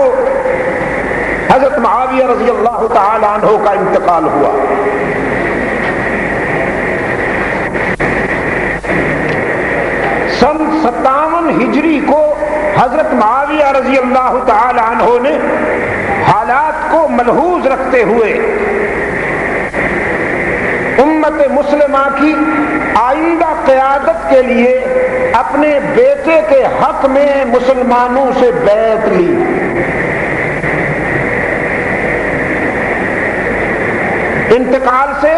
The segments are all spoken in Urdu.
کو حضرت معاویہ رضی اللہ تعالی عنہ کا انتقال ہوا۔ سن 57 ہجری کو حضرت معاویہ رضی اللہ تعالی عنہ نے حالات کو ملحوظ رکھتے ہوئے امت مسلمہ کی آئندہ قیادت کے لیے اپنے بیٹے کے حق میں مسلمانوں سے بیعت لی۔ انتقال سے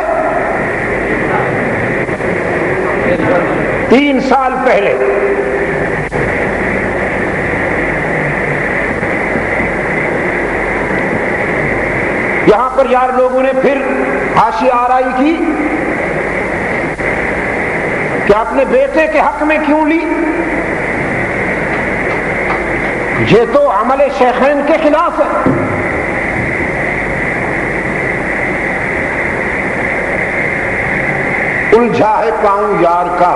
3 سال پہلے یہاں پر یار لوگوں نے پھر حاشیہ آرائی کی کہ اپنے بیٹے کے حق میں کیوں لی؟ یہ تو عمل شیخین کے خلاف ہے۔ الجھا ہے پاؤں یار کا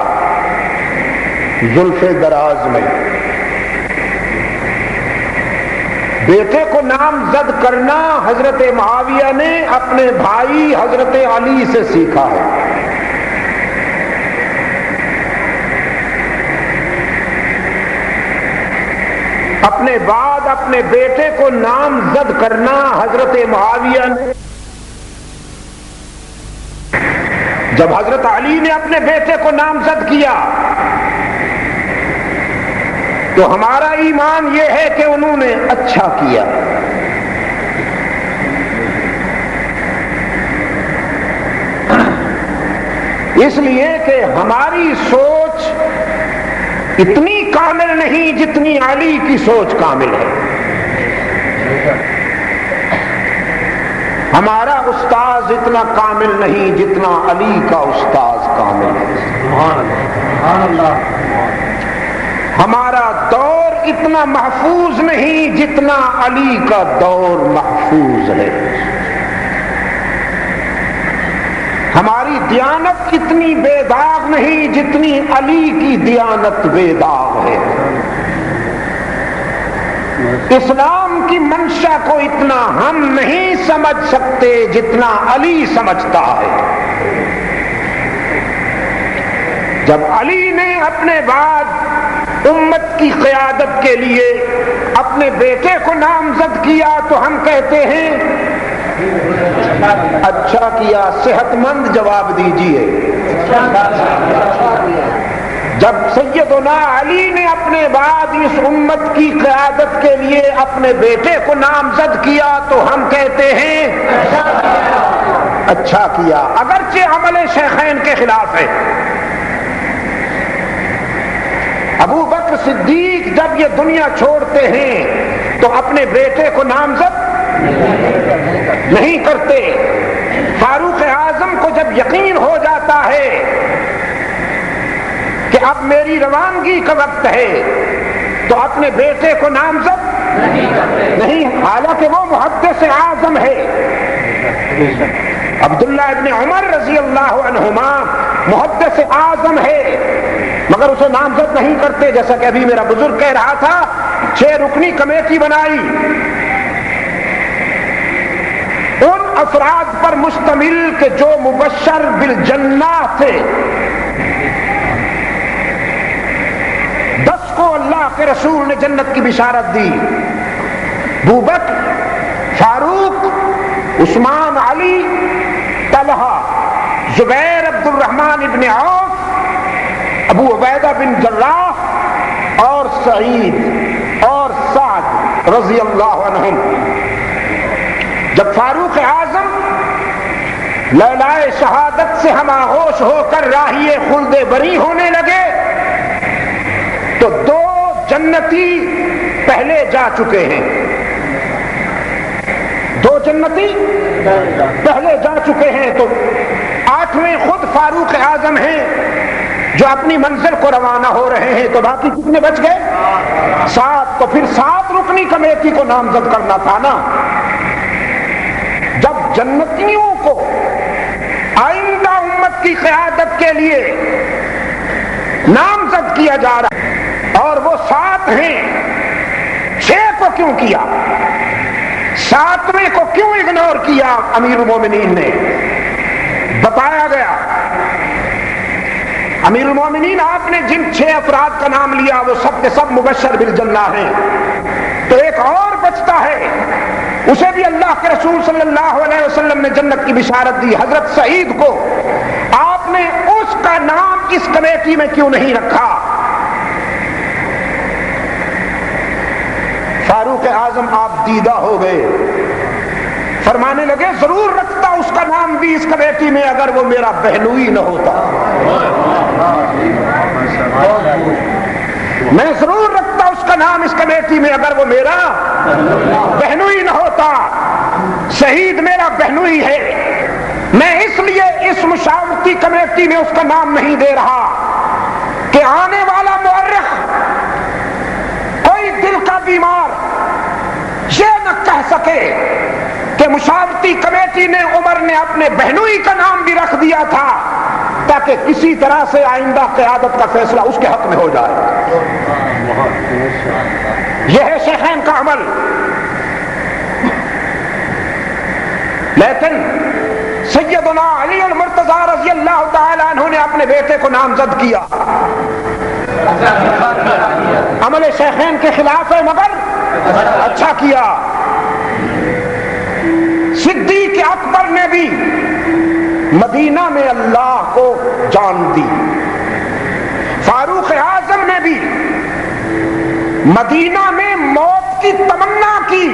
زلف دراز میں، بیٹے کو نامزد کرنا حضرت معاویہ نے اپنے بھائی حضرت علی سے سیکھا ہے۔ اپنے بعد اپنے بیٹے کو نامزد کرنا حضرت معاویہ نے، جب حضرت علی نے اپنے بیٹے کو نامزد کیا تو ہمارا ایمان یہ ہے کہ انہوں نے اچھا کیا۔ اس لیے کہ ہماری سوچ اتنی کامل نہیں جتنی علی کی سوچ کامل ہے۔ ہمارا استاذ اتنا کامل نہیں جتنا علی کا استاذ کامل ہے۔ سبحان اللہ۔ ہمارا دور اتنا محفوظ نہیں جتنا علی کا دور محفوظ ہے۔ ہماری دیانت اتنی بے داغ نہیں جتنی علی کی دیانت بے داغ ہے۔ اسلام کی منشا کو اتنا ہم نہیں سمجھ سکتے جتنا علی سمجھتا ہے۔ جب علی نے اپنے بعد امت کی قیادت کے لیے اپنے بیٹے کو نامزد کیا تو ہم کہتے ہیں اچھا کیا، صحت مند جواب دیجیے۔ جب سیدنا علی نے اپنے بعد اس امت کی قیادت کے لیے اپنے بیٹے کو نامزد کیا تو ہم کہتے ہیں اچھا کیا، اگرچہ عمل شیخین کے خلاف ہے۔ ابو بکر صدیق جب یہ دنیا چھوڑتے ہیں تو اپنے بیٹے کو نامزد نہیں کرتے۔ فاروق اعظم کو جب یقین ہو جاتا ہے کہ اب میری روانگی کا وقت ہے تو اپنے بیٹے کو نامزد نہیں، حالانکہ وہ محدث اعظم ہے۔ عبداللہ ابن عمر رضی اللہ عنہما محدث اعظم ہے، مگر اسے نامزد نہیں کرتے۔ جیسا کہ ابھی میرا بزرگ کہہ رہا تھا، 6 رکنی کمیٹی بنائی، ان افراد پر مشتمل کہ جو مبشر بالجنہ تھے۔ 10 کو اللہ کے رسول نے جنت کی بشارت دی، ابو بکر، فاروق، عثمان، علی، طلحہ، زبیر، عبد الرحمن ابن عوف، ابو عبیدہ بن جراح اور سعید اور سعد رضی اللہ عنہم۔ جب فاروق اعظم لیلائے شہادت سے ہم آغوش ہو کر راہی خلد بری ہونے لگے تو 2 جنتی پہلے جا چکے ہیں، 2 جنتی پہلے جا چکے ہیں، تو 8ویں خود فاروق اعظم ہیں جو اپنی منزل کو روانہ ہو رہے ہیں۔ تو باقی کتنے بچ گئے؟ 7۔ تو پھر 7 رکنی کمیٹی کو نامزد کرنا تھا نا۔ جب جنتیوں کو آئندہ امت کی قیادت کے لیے نامزد کیا جا رہا ہے اور وہ 7 ہیں، 6 کو کیوں کیا؟ ساتویں کو کیوں اگنور کیا امیر المومنین نے؟ بتایا گیا امیر المومنین آپ نے جن 6 افراد کا نام لیا وہ سب کے سب مبشر بالجنہ ہیں، تو ایک اور بچتا ہے، اسے بھی اللہ کے رسول صلی اللہ علیہ وسلم نے جنت کی بشارت دی، حضرت سعید کو۔ آپ نے اس کا نام اس کمیٹی میں کیوں نہیں رکھا؟ فاروق اعظم آپ دیدہ ہو گئے، فرمانے لگے ضرور رکھتا اس کا نام بھی اس کمیٹی میں اگر وہ میرا بہنوئی نہ ہوتا، میں ضرور رکھتا اس کا نام اس کمیٹی میں اگر وہ میرا بہنوئی نہ ہوتا۔ شہید میرا بہنوئی ہے، میں اس لیے اس مشاورتی کمیٹی میں اس کا نام نہیں دے رہا کہ آنے والا مورخ کوئی دل کا بیمار یہ نہ کہہ سکے کہ مشاورتی کمیٹی نے عمر نے اپنے بہنوئی کا نام بھی رکھ دیا تھا تاکہ کسی طرح سے آئندہ قیادت کا فیصلہ اس کے حق میں ہو جائے۔ یہ ہے شیخین کا عمل۔ لیکن سیدنا علی المرتضیٰ رضی اللہ تعالی عنہ نے اپنے بیٹے کو نامزد کیا، عمل شیخین کے خلاف ہے مگر اچھا کیا۔ صدیق اکبر نے بھی مدینہ میں اللہ کو جان دی، فاروق اعظم نے بھی مدینہ میں موت کی تمنا کی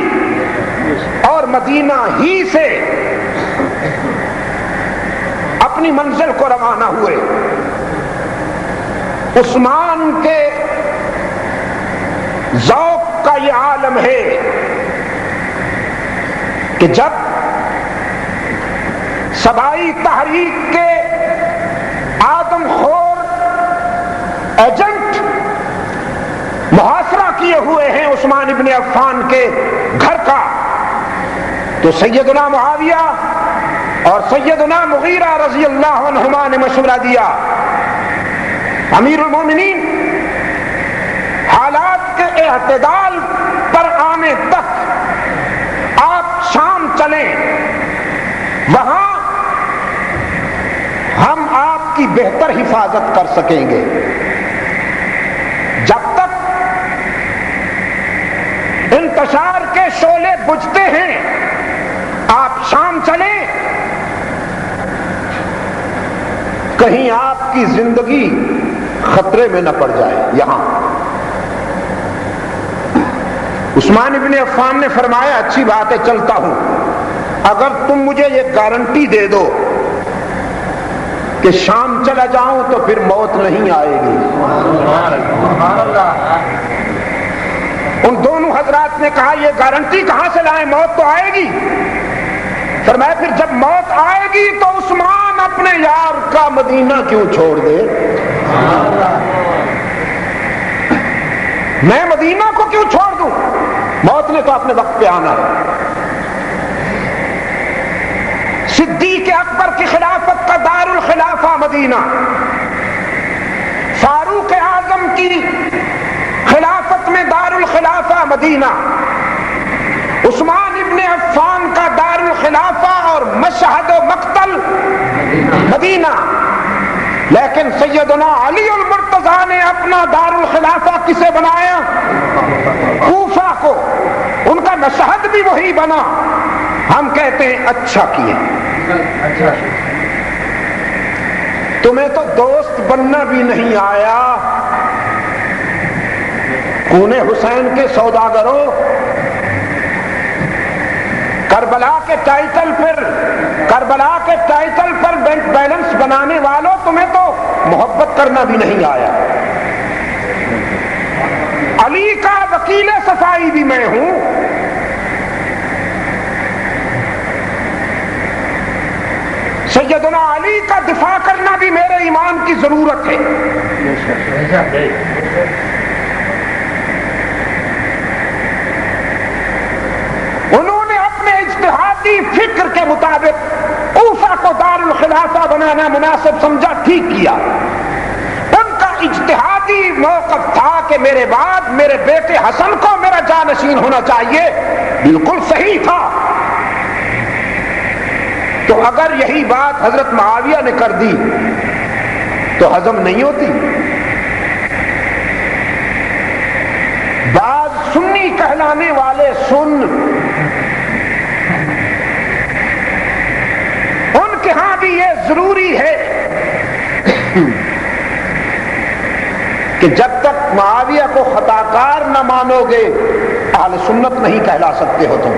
اور مدینہ ہی سے اپنی منزل کو روانہ ہوئے۔ عثمان کے ذوق کا یہ عالم ہے کہ جب سبائی تحریک کے آدم خور ایجنٹ محاصرہ کیے ہوئے ہیں عثمان ابن عفان کے گھر کا، تو سیدنا معاویہ اور سیدنا مغیرہ رضی اللہ عنہما نے مشورہ دیا، امیر المومنین حالات کے اعتدال پر آنے تک آپ شام چلیں، وہاں ہم آپ کی بہتر حفاظت کر سکیں گے۔ جب تک انتشار کے شعلے بجھتے ہیں آپ شام چلیں، کہیں آپ کی زندگی خطرے میں نہ پڑ جائے۔ یہاں عثمان ابن عفان نے فرمایا اچھی بات ہے چلتا ہوں، اگر تم مجھے یہ گارنٹی دے دو کہ شام چلا جاؤں تو پھر موت نہیں آئے گی۔ ان دونوں حضرات نے کہا یہ گارنٹی کہاں سے لائیں، موت تو آئے گی۔ فرمایا پھر جب موت آئے گی تو عثمان اپنے یار کا مدینہ کیوں چھوڑ دے، میں مدینہ کو کیوں چھوڑ دوں، موت نے تو اپنے وقت پہ آنا ہے۔ صدیق اکبر کی خلافت کا دار الخلافہ مدینہ، فاروق اعظم کی خلافت میں دار الخلافہ مدینہ، عثمان ابن عفان کا دار الخلافہ اور مشہد و مقتل مدینہ، لیکن سیدنا علی المرتضیٰ نے اپنا دار الخلافہ کسے بنایا؟ کوفہ کو، ان کا مشہد بھی وہی بنا۔ ہم کہتے ہیں اچھا کیے، تمہیں تو دوست بننا بھی نہیں آیا، کونے حسین کے سوداگروں، کربلا کے ٹائٹل پر بینک بیلنس بنانے والوں، تمہیں تو محبت کرنا بھی نہیں آیا۔ علی کا وکیل صفائی بھی میں ہوں، سیدنا علی کا دفاع کرنا بھی میرے ایمان کی ضرورت ہے۔ انہوں نے اپنے اجتہادی فکر کے مطابق کوفہ کو دار الخلافہ بنانا مناسب سمجھا، ٹھیک کیا۔ ان کا اجتہادی اجتہادی موقف تھا کہ میرے بعد میرے بیٹے حسن کو میرا جانشین ہونا چاہیے، بالکل صحیح تھا۔ تو اگر یہی بات حضرت معاویہ نے کر دی تو ہضم نہیں ہوتی۔ بعض سنی کہلانے والے ان کے ہاں بھی یہ ضروری ہے کہ جب تک معاویہ کو خطا کار نہ مانو گے اہل سنت نہیں کہلا سکتے ہو تم۔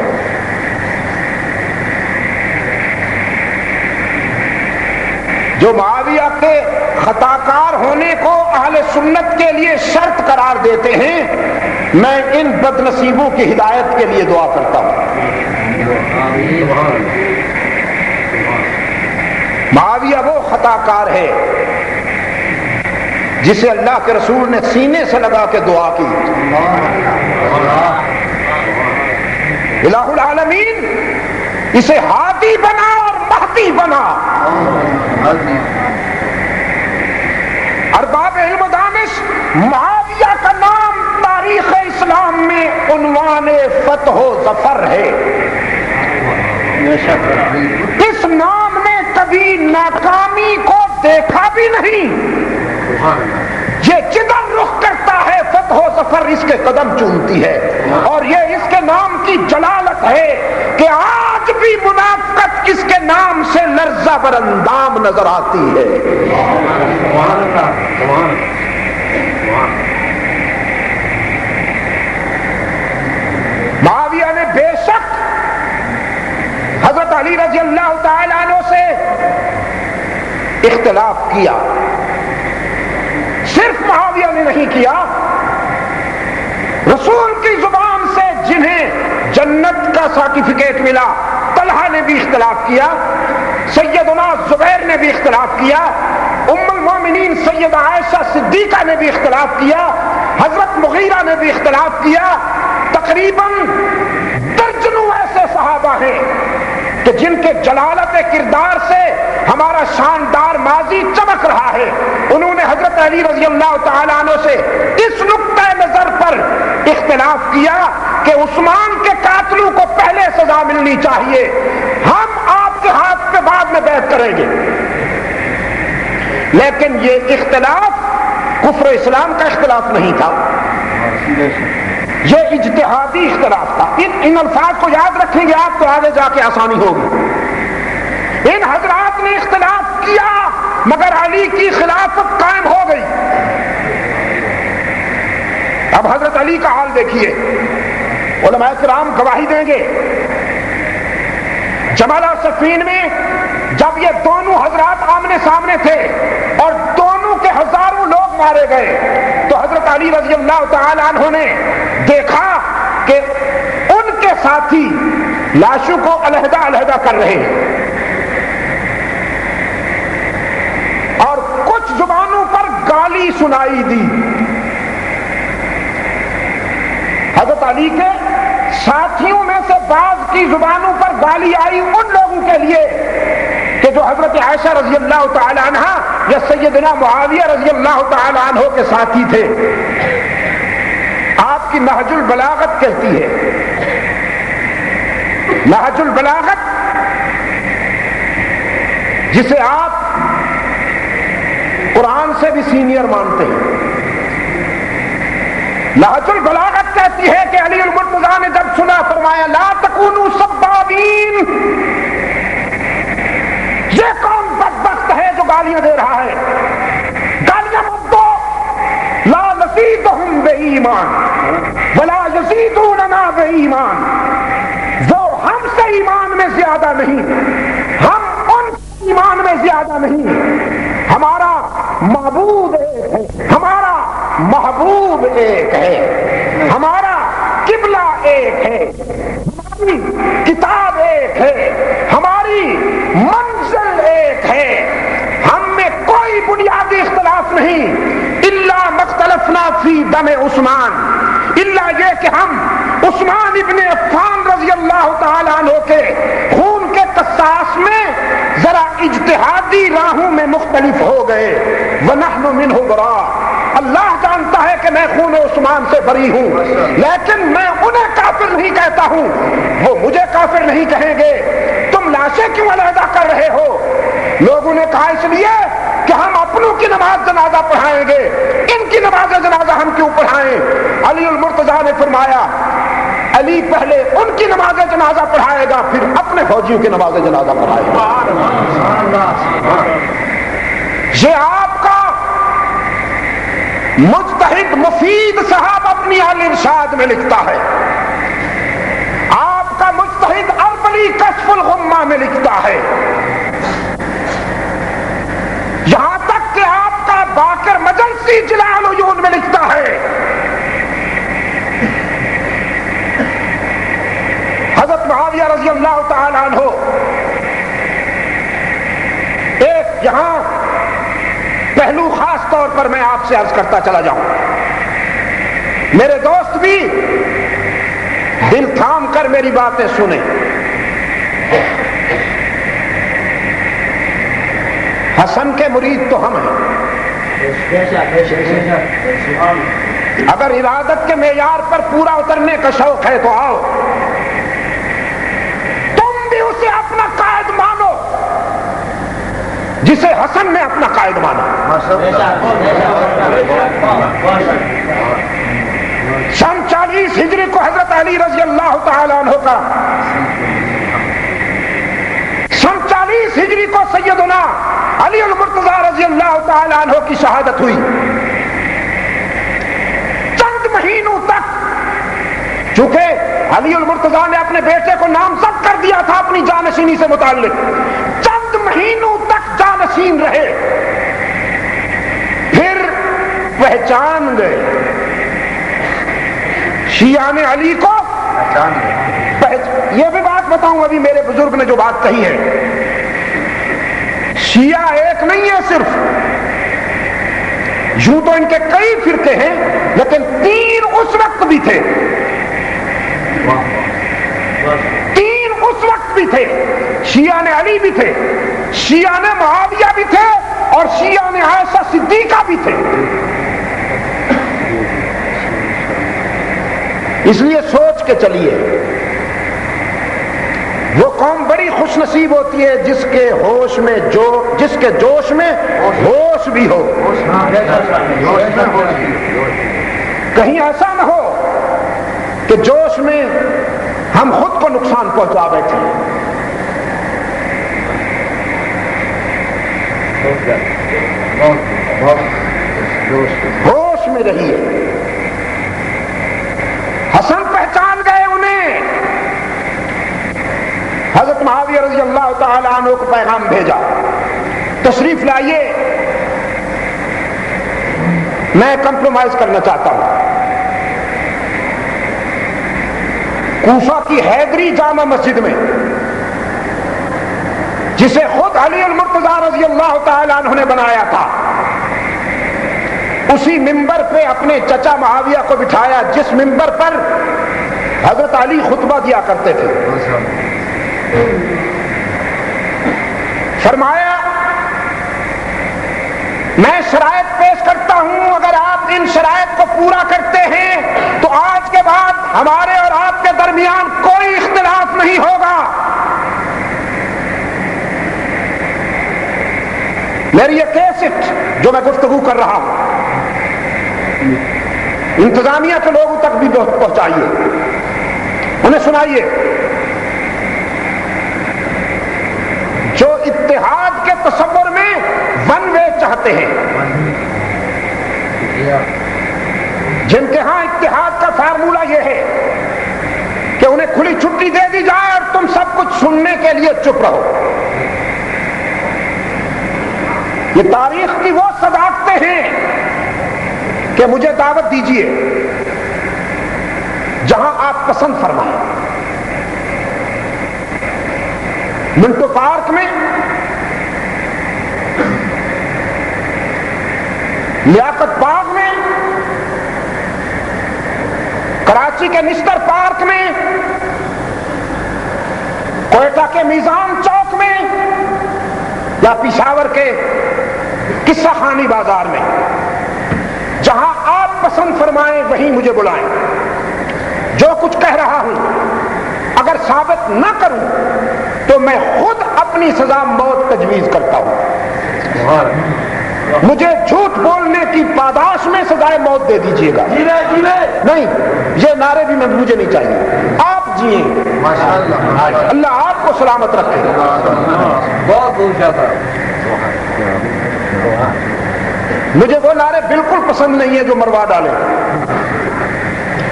جو معاویہ کے خطا کار ہونے کو اہل سنت کے لیے شرط قرار دیتے ہیں، میں ان بد نصیبوں کی ہدایت کے لیے دعا کرتا ہوں۔ معاویہ وہ خطا کار ہے جسے اللہ کے رسول نے سینے سے لگا کے دعا کی، الہ العالمین اسے ہادی بنا اور مہدی بنا۔ ارباب علم و دانش، معاویہ کا نام تاریخ اسلام میں عنوان فتح و ظفر ہے۔ اس نام نے کبھی ناکامی کو دیکھا بھی نہیں، یہ جدھر رخ کرتا ہے فتح و ظفر اس کے قدم چومتی ہے، اور یہ اس کے نام کی جلالت ہے کہ آج بھی منافقت اس کے نام سے لرزہ بر اندام نظر آتی ہے۔ معاویہ نے بے شک حضرت علی رضی اللہ تعالیٰ عنہ سے اختلاف کیا، صرف معاویہ نے نہیں کیا، رسول کی زبان سے جنہیں جنت کا سرٹیفکیٹ ملا طلحہ نے بھی اختلاف کیا، سیدنا زبیر نے بھی اختلاف کیا، ام المومنین سیدہ عائشہ صدیقہ نے بھی اختلاف کیا، حضرت مغیرہ نے بھی اختلاف کیا، تقریباً درجنوں ایسے صحابہ ہیں کہ جن کے جلالت کردار سے ہمارا شاندار ماضی چمک رہا ہے، انہوں نے حضرت علی رضی اللہ تعالیٰ عنہ سے اس نقطۂ نظر پر اختلاف کیا کہ عثمان کے قاتلوں کو پہلے سزا ملنی چاہیے، ہم آپ کے ہاتھ پہ بعد میں بیعت کریں گے۔ لیکن یہ اختلاف کفر اسلام کا اختلاف نہیں تھا، یہ اجتہادی اختلاف تھا۔ ان الفاظ کو یاد رکھیں گے آپ تو آگے جا کے آسانی ہوگی۔ ان حضرات نے اختلاف کیا مگر علی کی خلافت قائم ہو گئی۔ اب حضرت علی کا حال دیکھیے، علماء کرام گواہی دیں گے، جمل اور صفین میں جب یہ دونوں حضرات آمنے سامنے تھے اور دونوں کے ہزاروں لوگ مارے گئے تو حضرت علی رضی اللہ تعالی عنہ نے دیکھا کہ ان کے ساتھی لاشوں کو علیحدہ علیحدہ کر رہے ہیں اور کچھ زبانوں پر گالی سنائی دی۔ حضرت علی کے ساتھیوں میں سے بعض کی زبانوں پر گالی آئی ان لوگوں کے لیے کہ جو حضرت عائشہ رضی اللہ تعالی عنہ یا سیدنا معاویہ رضی اللہ تعالی عنہ کے ساتھی تھے۔ آپ کی نہج البلاغت کہتی ہے، نہج البلاغت جسے آپ قرآن سے بھی سینئر مانتے ہیں، نہج البلاغت کہتی ہے کہ علی المرتضیٰ نے جب سنا فرمایا لا تکونوا سبابین، یہ کون بدبخت ہے جو گالیاں دے رہا ہے، گالیاں مت دو، لا نزیدہم بے ایمان ولا یزیدوننا بے ایمان، وہ ہم سے ایمان میں زیادہ نہیں، ہم ان سے ایمان میں زیادہ نہیں، ہمارا معبود ایک ہے، ہمارا محبوب ایک ہے، ہمارا قبلہ ایک ہے، ہماری کتاب ایک ہے، ہماری منزل ایک ہے، ہم میں کوئی بنیادی اختلاف نہیں، الا مختلفنا فی دم عثمان، الا یہ کہ ہم عثمان ابن عفان رضی اللہ تعالی عنہ کے خون کے قصاص میں ذرا اجتہادی راہوں میں مختلف ہو گئے، وَنَحْنُ مِنْهُ بَرَاءٌ، اللہ تعالی کہ میں خون عثمان سے بری ہوں، لیکن میں انہیں کافر نہیں کہتا ہوں، وہ مجھے کافر نہیں کہیں گے۔ تم لاشیں کیوں علیحدہ کر رہے ہو؟ لوگوں نے کہا اس لیے کہ ہم اپنوں کی نماز جنازہ پڑھائیں گے، ان کی نماز جنازہ ہم کیوں پڑھائیں؟ علی المرتضیٰ نے فرمایا علی پہلے ان کی نماز جنازہ پڑھائے گا، پھر اپنے فوجیوں کی نماز جنازہ پڑھائے گا۔ یہ آپ کا مجتہد مفید صاحب اپنی الارشاد میں لکھتا ہے، آپ کا مجتہد اربلی کشف الغمہ میں لکھتا ہے، یہاں تک کہ آپ کا باقر مجلسی جلاء العیون میں لکھتا ہے۔ حضرت معاویہ رضی اللہ تعالیٰ عنہ، ایک یہاں پہلو خاص طور پر میں آپ سے عرض کرتا چلا جاؤں، میرے دوست بھی دل تھام کر میری باتیں سنیں۔ حسن کے مرید تو ہم ہیں، اگر ارادت کے معیار پر پورا اترنے کا شوق ہے تو آؤ، تم بھی اسے اپنا قائد مانو جسے حسن نے اپنا قائد مانا۔ سن 40 ہجری کو حضرت علی رضی اللہ تعالیٰ عنہ کا، سن 40 ہجری کو سیدنا علی المرتضیٰ رضی اللہ تعالیٰ عنہ کی شہادت ہوئی۔ چند مہینوں تک، چونکہ علی المرتضیٰ نے اپنے بیٹے کو نامزد کر دیا تھا اپنی جانشینی سے متعلق، چند مہینوں تک جانشین رہے، پھر پہچان گئے، شیعان علی کو یہ بھی بات بتاؤں، ابھی میرے بزرگ نے جو بات کہی ہے، شیعہ ایک نہیں ہے صرف، یوں تو ان کے کئی فرقے ہیں، لیکن 3 اس وقت بھی تھے، 3 اس وقت بھی تھے، شیعان علی بھی تھے، شیعان معاویہ بھی تھے، اور شیعان عائشہ صدیقہ بھی تھے۔ اس لیے سوچ کے چلیے، وہ قوم بڑی خوش نصیب ہوتی ہے جس کے ہوش میں جس کے جوش میں ہوش بھی ہو۔ کہیں ایسا نہ ہو کہ جوش میں ہم خود کو نقصان پہنچا بیٹھے۔ ہوش میں رہیے۔ حسن پہچان گئے انہیں، حضرت معاویہ رضی اللہ تعالی عنہ کو پیغام بھیجا، تشریف لائیے، میں کمپرومائز کرنا چاہتا ہوں۔ کوفہ کی حیدری جامع مسجد میں، جسے خود علی المرتضیٰ رضی اللہ تعالی عنہ نے بنایا تھا، اسی ممبر پہ اپنے چچا معاویہ کو بٹھایا جس ممبر پر حضرت علی خطبہ دیا کرتے تھے۔ فرمایا میں شرائط پیش کرتا ہوں، اگر آپ ان شرائط کو پورا کرتے ہیں تو آج کے بعد ہمارے اور آپ کے درمیان کوئی اختلاف نہیں ہوگا۔ میری یہ کیسٹ جو میں گفتگو کر رہا ہوں انتظامیہ کے لوگوں تک بھی پہنچائیے، انہیں سنائیے۔ جو اتحاد کے تصور میں ون وے چاہتے ہیں، جن کے ہاں اتحاد کا فارمولہ یہ ہے کہ انہیں کھلی چھٹی دے دی جائے اور تم سب کچھ سننے کے لیے چپ رہو، یہ تاریخ کی وہ صداقتیں ہیں کہ مجھے دعوت دیجیے جہاں آپ پسند فرمائیں۔ منٹو پارک میں، لیاقت باغ میں، کراچی کے نشتر پارک میں، کوئٹہ کے میزان چوک میں، یا پشاور کے قصہ خانی بازار میں، جہاں آپ پسند فرمائیں وہیں مجھے بلائیں. جو کچھ کہہ رہا ہوں اگر ثابت نہ کروں تو میں خود اپنی سزا موت تجویز کرتا ہوں. مجھے جھوٹ بولنے کی پاداش میں سزائے موت دے دیجیے گا. نہیں، یہ نعرے بھی مجھے نہیں چاہیے. آپ جیئیں، اللہ آپ کو سلامت رکھے. بہت مجھے وہ نعرے بالکل پسند نہیں ہے جو مروا ڈالے.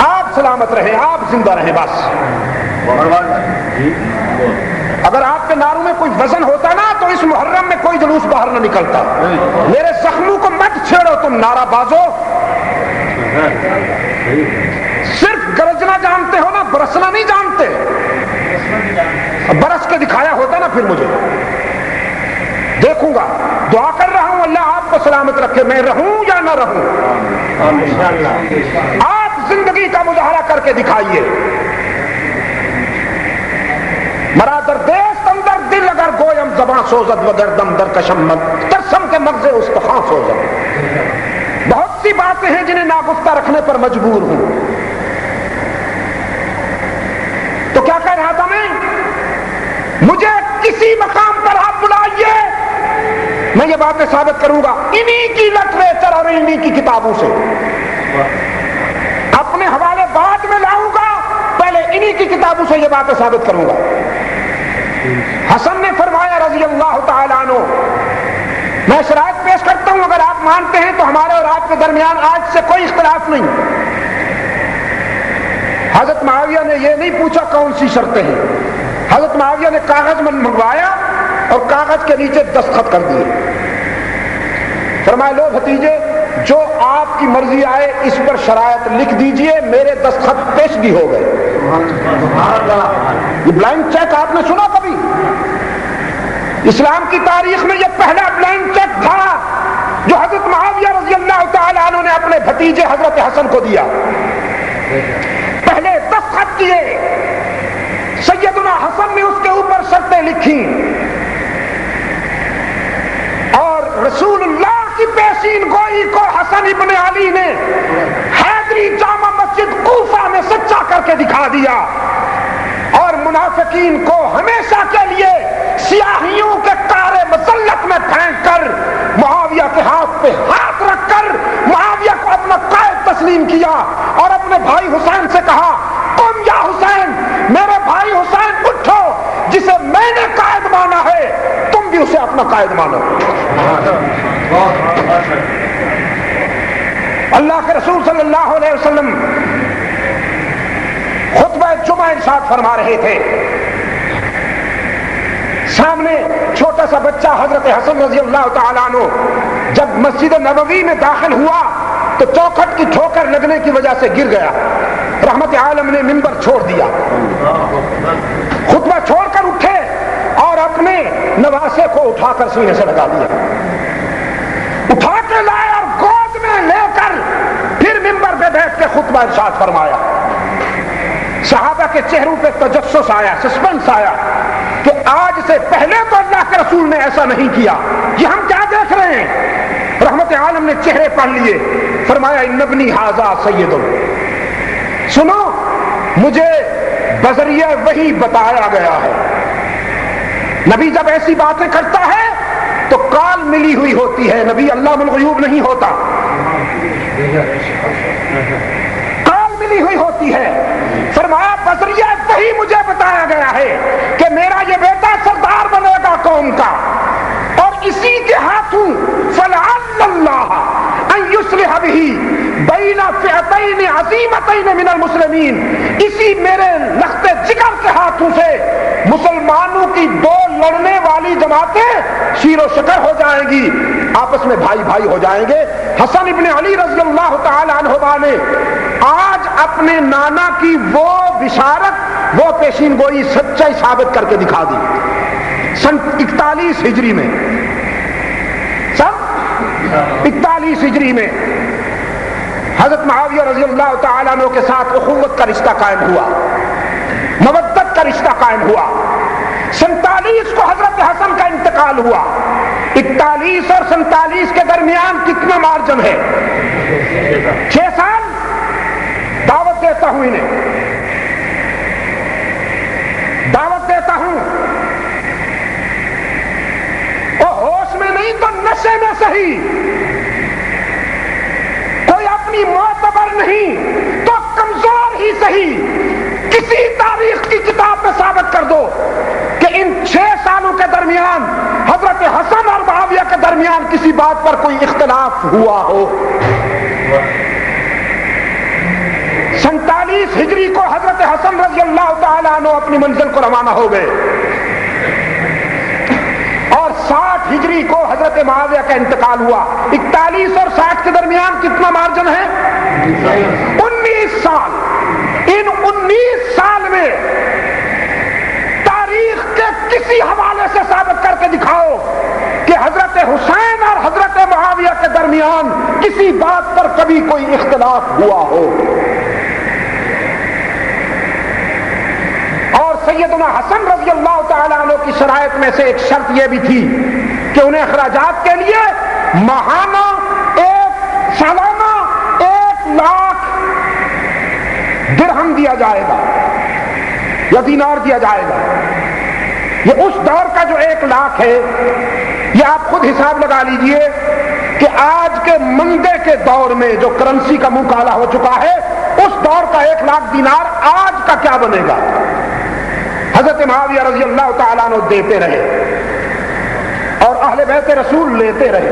آپ سلامت رہیں، آپ زندہ رہیں بس. اگر آپ کے نعروں میں کوئی وزن ہوتا نا تو اس محرم میں کوئی جلوس باہر نہ نکلتا. میرے زخموں کو مت چھیڑو تم نعرہ بازو. صرف گرجنا جانتے ہو نا، برسنا نہیں جانتے. برس کے دکھایا ہوتا نا پھر مجھے دیکھوں گا. دعا کر رہا ہوں اللہ آپ کو سلامت رکھے، میں رہوں یا نہ رہوں. آپ زندگی کا مظاہرہ کر کے دکھائیے. مرا در دیست اندر دل اگر گویم زباں سوزد وگر دم در کشمت ترسم کے مغز استخوان سوزد. بہت سی باتیں ہیں جنہیں ناگفتہ رکھنے پر مجبور ہوں. تو کیا کہہ رہا تھا میں؟ مجھے کسی مقام پر آپ بلائیے، میں یہ باتیں ثابت کروں گا انہی کی لٹریچر اور انہی کی کتابوں سے. اپنے حوالے بعد میں لاؤں گا، پہلے انہی کی کتابوں سے یہ باتیں ثابت کروں گا. حسن نے فرمایا رضی اللہ تعالیٰ عنہ، میں شرائط پیش کرتا ہوں، اگر آپ مانتے ہیں تو ہمارے اور آپ کے درمیان آج سے کوئی اختلاف نہیں. حضرت معاویہ نے یہ نہیں پوچھا کون سی شرطیں ہیں. حضرت معاویہ نے کاغذ منگوایا اور کاغذ کے نیچے دستخط کر دیے. فرمایا لو بھتیجے، جو آپ کی مرضی آئے اس پر شرائط لکھ دیجئے. میرے دستخط پیشگی ہو گئے. یہ بلائنڈ چیک آپ نے سنا کبھی؟ اسلام کی تاریخ میں یہ پہلا بلائنڈ چیک تھا جو حضرت معاویہ رضی اللہ تعالیٰ عنہ نے اپنے بھتیجے حضرت حسن کو دیا. پہلے دستخط کیے، سیدنا حسن نے اس کے اوپر شرطیں لکھی اور رسول اللہ کی پیشین گوئی کو حسن ابن علی نے حیدری جامع مسجد کوفہ میں سچا کر کے دکھا دیا. اور منافقین کو ہمیشہ کے لیے سیاہیوں کے کارے مذلت میں پھینک کر معاویہ کے ہاتھ پہ ہاتھ رکھ کر معاویہ کو اپنا قائد تسلیم کیا اور اپنے بھائی حسین سے کہا تم یا حسین، میرے بھائی حسین اٹھو، جسے میں نے قائد مانا ہے تم بھی اسے اپنا قائد مانو. اللہ کے رسول صلی اللہ علیہ وسلم خطبہ جمعہ ارشاد فرما رہے تھے. سامنے چھوٹا سا بچہ حضرت حسن رضی اللہ تعالیٰ عنہ جب مسجد نبوی میں داخل ہوا تو چوکھٹ کی ٹھوکر لگنے کی وجہ سے گر گیا. رحمت عالم نے منبر چھوڑ دیا، خطبہ چھوڑ کر اٹھے اور اپنے نواسے کو اٹھا کر سینے سے لگا دیا. اٹھا کے لائے اور گود میں لے کر پھر منبر پہ بیٹھ کے خطبہ ارشاد فرمایا. صحابہ کے چہروں پہ تجسس آیا، سسپنس آیا کہ آج سے پہلے تو اللہ کے رسول نے ایسا نہیں کیا، یہ ہم کیا دیکھ رہے ہیں؟ رحمت عالم نے چہرے پڑھ لیے، فرمایا ان ابنی ھذا سید. سنو، مجھے بذریعہ وحی بتایا گیا ہے. نبی جب ایسی باتیں کرتا ہے تو کال ملی ہوئی ہوتی ہے. نبی علام الغیوب نہیں ہوتا، کال ملی ہوئی ہوتی ہے. فرمایا بذریعہ وحی مجھے بتایا گیا ہے کہ میرا یہ بیٹا سردار بنے گا قوم کا، اور اسی کے ہاتھوں فلعل اللہ ان یصلح بہ بین فئتین عظیمتین من المسلمین، اسی میرے لخت جگر کے ہاتھوں سے مسلمانوں کی دو لڑنے والی جماعتیں شیر و شکر ہو جائیں گی، آپس میں بھائی بھائی ہو جائیں گے. حسن ابن علی رضی اللہ تعالی عنہما نے آج اپنے نانا کی وہ بشارت، وہ پیشین گوئی سچائی ثابت کر کے دکھا دی. سن 41 ہجری میں، سن 41 ہجری میں حضرت معاویہ رضی اللہ تعالیٰ عنہ کے ساتھ اخوت کا رشتہ قائم ہوا، مودت کا رشتہ قائم ہوا. 47 کو حضرت حسن کا انتقال ہوا. 41 اور 47 کے درمیان کتنا مارجن ہے؟ 6 سال. دیتا ہوں انہیں، دعوت دیتا ہوں، اور ہوش میں نہیں تو نشے میں صحیح، کوئی اپنی معتبر نہیں تو کمزور ہی صحیح، کسی تاریخ کی کتاب میں ثابت کر دو کہ ان 6 سالوں کے درمیان حضرت حسن اور معاویہ کے درمیان کسی بات پر کوئی اختلاف ہوا ہو۔ 47 ہجری کو حضرت حسن رضی اللہ تعالیٰ عنہ اپنی منزل کو روانہ ہو گئے، اور 60 ہجری کو حضرت معاویہ کا انتقال ہوا۔ 41 اور 60 کے درمیان کتنا مارجن ہے؟ 19 سال۔ ان 19 سال میں تاریخ کے کسی حوالے سے ثابت کر کے دکھاؤ کہ حضرت حسین اور حضرت معاویہ کے درمیان کسی بات پر کبھی کوئی اختلاف ہوا ہو۔ اور سیدنا حسن رضی اللہ تعالیٰ عنہ کی شرائط میں سے ایک شرط یہ بھی تھی کہ انہیں اخراجات کے لیے ماہانہ سالانہ 1 لاکھ درہم دیا جائے گا یا دینار دیا جائے گا۔ یہ اس دور کا جو 1 لاکھ ہے، یہ آپ خود حساب لگا لیجئے کہ آج کے مندے کے دور میں جو کرنسی کا منہ کالا ہو چکا ہے، اس دور کا 1 لاکھ دینار آج کا کیا بنے گا۔ حضرت معاویہ رضی اللہ تعالیٰ عنہ دیتے رہے اور اہل بیت رسول لیتے رہے۔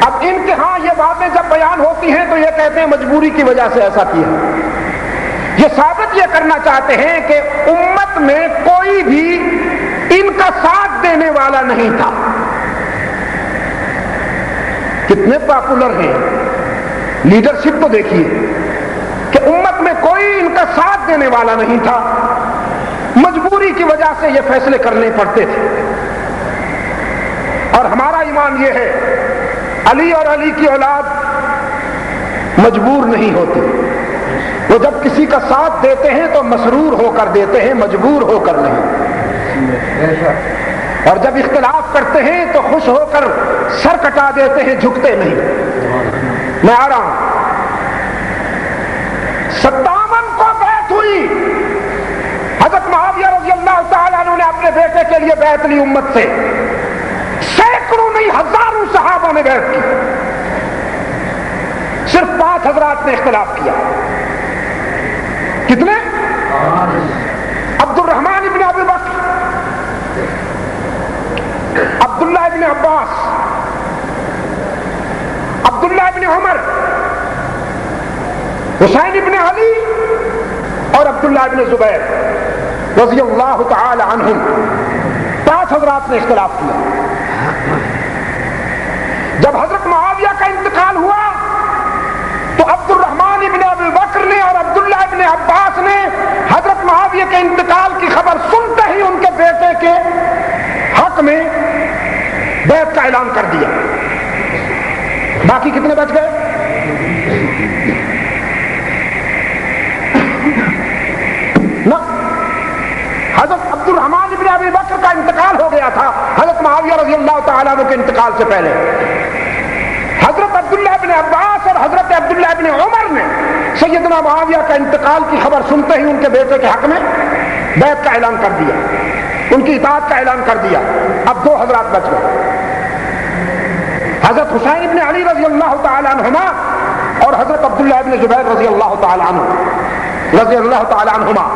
اب ان کے ہاں یہ باتیں جب بیان ہوتی ہیں تو یہ کہتے ہیں مجبوری کی وجہ سے ایسا کیا۔ یہ ثابت یہ کرنا چاہتے ہیں کہ امت میں کوئی بھی ان کا ساتھ دینے والا نہیں تھا۔ کتنے پاپولر ہیں، لیڈرشپ تو دیکھیے کہ امت میں کوئی ان کا ساتھ دینے والا نہیں تھا، مجبوری کی وجہ سے یہ فیصلے کرنے پڑتے تھے۔ اور ہمارا ایمان یہ ہے، علی اور علی کی اولاد مجبور نہیں ہوتی، وہ جب کسی کا ساتھ دیتے ہیں تو مسرور ہو کر دیتے ہیں، مجبور ہو کر نہیں۔ اور جب اختلاف کرتے ہیں تو خوش ہو کر سر کٹا دیتے ہیں، جھکتے نہیں۔ میں آ رہا ہوں، 57 کو بیعت ہوئی، حضرت معاویہ رضی اللہ تعالیٰ عنہ نے اپنے بیٹے کے لیے بیعت لی امت سے، سینکڑوں نہیں ہزاروں صحابہ نے بیعت کی، صرف 5 حضرات نے اختلاف کیا۔ کتنے؟ عبد الرحمن ابن ابی بکر، عبداللہ ابن عباس، عبداللہ ابن عمر، حسین ابن علی اور عبداللہ ابن زبیر رضی اللہ تعالی عنہم، 5 حضرات نے اختلاف کیا۔ جب حضرت معاویہ کا انتقال ہوا تو عبد الرحمن ابن ابی بکر نے اور عبداللہ ابن عباس نے حضرت معاویہ کے انتقال کی خبر سنتے ہی ان کے بیٹے کے حق میں بیعت کا اعلان کر دیا۔ باقی کتنے بچ گئے؟ نہ، حضرت عبد الرحمن ابن ابی بکر کا انتقال ہو گیا تھا حضرت معاویہ رضی اللہ تعالیٰ عنہ کے انتقال سے پہلے۔ حضرت عبداللہ ابن عباس اور حضرت عبداللہ ابن عمر نے سیدنا معاویہ کا انتقال کی خبر سنتے ہی ان کے بیٹے کے حق میں بیعت کا اعلان کر دیا، ان کی اطاعت کا اعلان کر دیا۔ اب 2 حضرات بچ گئے، حضرت حسین ابن علی رضی اللہ تعالی عنہما اور حضرت عبداللہ ابن زبیر رضی اللہ تعالی عنہما۔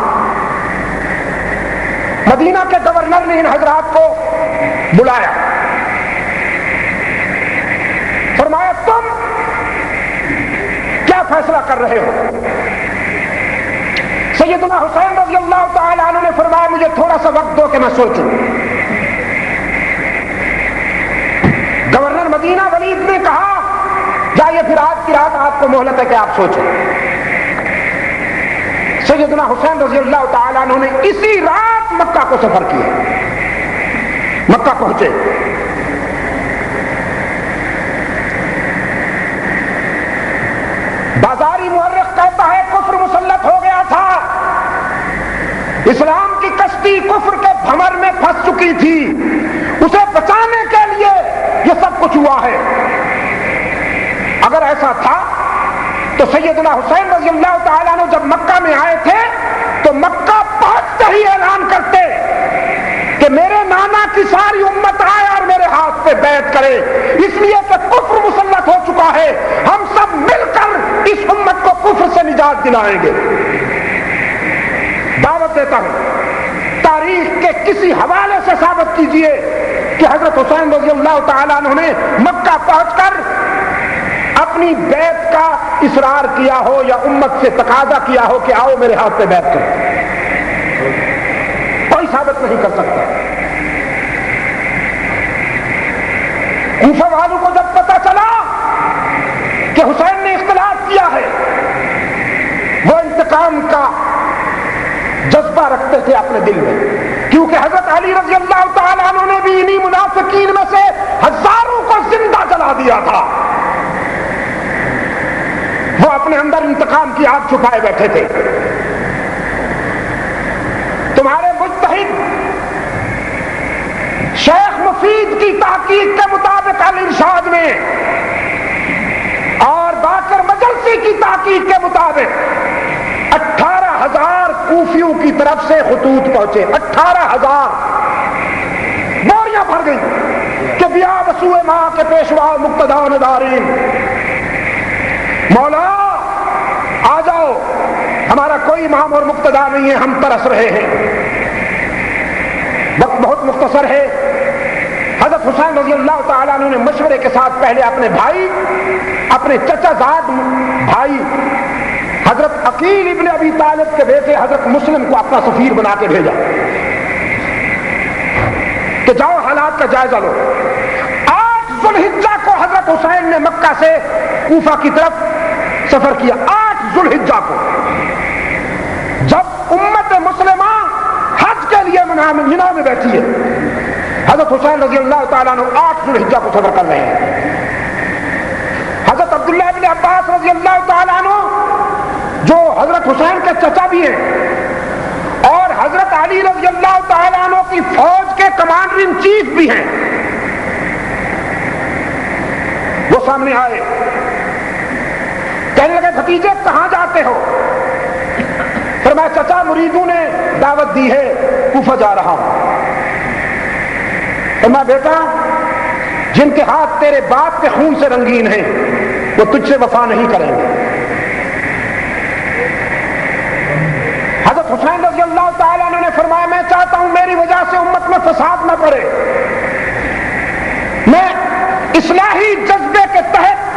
مدینہ کے گورنر نے ان حضرات کو بلایا، فرمایا تم کیا فیصلہ کر رہے ہو؟ سیدنا حسین رضی اللہ تعالی عنہ نے فرمایا مجھے تھوڑا سا وقت دو کہ میں سوچوں۔ گورنر مدینہ ولید نے کہا جائیے پھر آج کی رات آپ کو مہلت ہے کہ آپ سوچیں۔ سیدنا حسین رضی اللہ تعالی عنہ نے اسی رات مکہ کو سفر کیا، مکہ پہنچے۔ بازاری مورخ کہتا ہے کفر مسلط ہو گیا تھا، اسلام کی کشتی کفر کے بھمر میں پھنس چکی تھی، اسے بچانے کے لیے یہ سب کچھ ہوا ہے۔ اگر ایسا تھا تو سیدنا حسین رضی اللہ تعالیٰ عنہ جب مکہ میں آئے تھے تو مکہ پہنچتے ہی اعلان کرتے کہ میرے نانا کی ساری امت آئے اور میرے ہاتھ پہ بیعت کرے، اس لیے کہ کفر مسلط ہو چکا ہے، ہم سب مل کر اس امت کو کفر سے نجات دلائیں گے۔ دعوت دیتا ہوں، تاریخ کے کسی حوالے سے ثابت کیجئے کہ حضرت حسین رضی اللہ تعالیٰ عنہ نے مکہ پہنچ کر اپنی بیعت کا اصرار کیا ہو یا امت سے تقاضا کیا ہو کہ آؤ میرے ہاتھ پہ بیعت کرو۔ کوئی ثابت نہیں کر سکتا۔ کوفہ والوں کو جب پتا چلا کہ حسین نے اختلاف کیا ہے، وہ انتقام کا جذبہ رکھتے تھے اپنے دل میں، کیونکہ حضرت علی رضی اللہ تعالیٰ عنہ نے بھی انہی منافقین میں سے ہزاروں کو زندہ جلا دیا تھا۔ وہ اپنے اندر انتقام کی آگ چھپائے بیٹھے تھے۔ تمہارے مجتہد شیخ مفید کی تحقیق کے مطابق الارشاد میں اور باقر مجلسی کی تحقیق کے مطابق 18,000 کوفیوں کی طرف سے خطوط پہنچے، 18,000 بوریاں بھر گئی کہ بیا وسوء ماں کے پیشوا مقتدیٰ ندارین، مولا آ جاؤ، ہمارا کوئی امام اور مقتدیٰ نہیں ہے، ہم ترس رہے ہیں۔ وقت بہت مختصر ہے۔ حضرت حسین رضی اللہ تعالیٰ عنہ نے مشورے کے ساتھ پہلے اپنے بھائی، اپنے چچا زاد بھائی حضرت عقیل ابن ابی طالب کے بیٹے حضرت مسلم کو اپنا سفیر بنا کے بھیجا کہ جاؤ حالات کا جائزہ لو۔ 8 ذو الحجہ کو حضرت حسین نے مکہ سے کوفہ کی طرف سفر کیا، 8 ذو الحجہ کو، جب امت مسلمہ حج کے لیے منا میں بیٹھی ہے، حضرت حسین رضی اللہ تعالیٰ عنہ 8 ذو الحجہ کو سفر کر رہے ہیں۔ حضرت عبداللہ ابن عباس رضی اللہ تعالیٰ عنہ جو حضرت حسین کے چچا بھی ہیں اور حضرت علی رضی اللہ تعالیٰ عنہ کی فوج کے کمانڈر ان چیف بھی ہیں، وہ سامنے آئے، کہنے لگے بھتیجے کہاں جاتے ہو؟ فرمایا چچا مریدوں نے دعوت دی ہے، کوفہ جا رہا ہوں۔ فرمایا بیٹا جن کے ہاتھ تیرے باپ کے خون سے رنگین ہیں وہ تجھ سے وفا نہیں کریں گے۔ حضرت حسین رضی اللہ تعالیٰ عنہ نے فرمایا میں چاہتا ہوں میری وجہ سے امت میں فساد نہ پڑے، میں اصلاحی جذبے کے تحت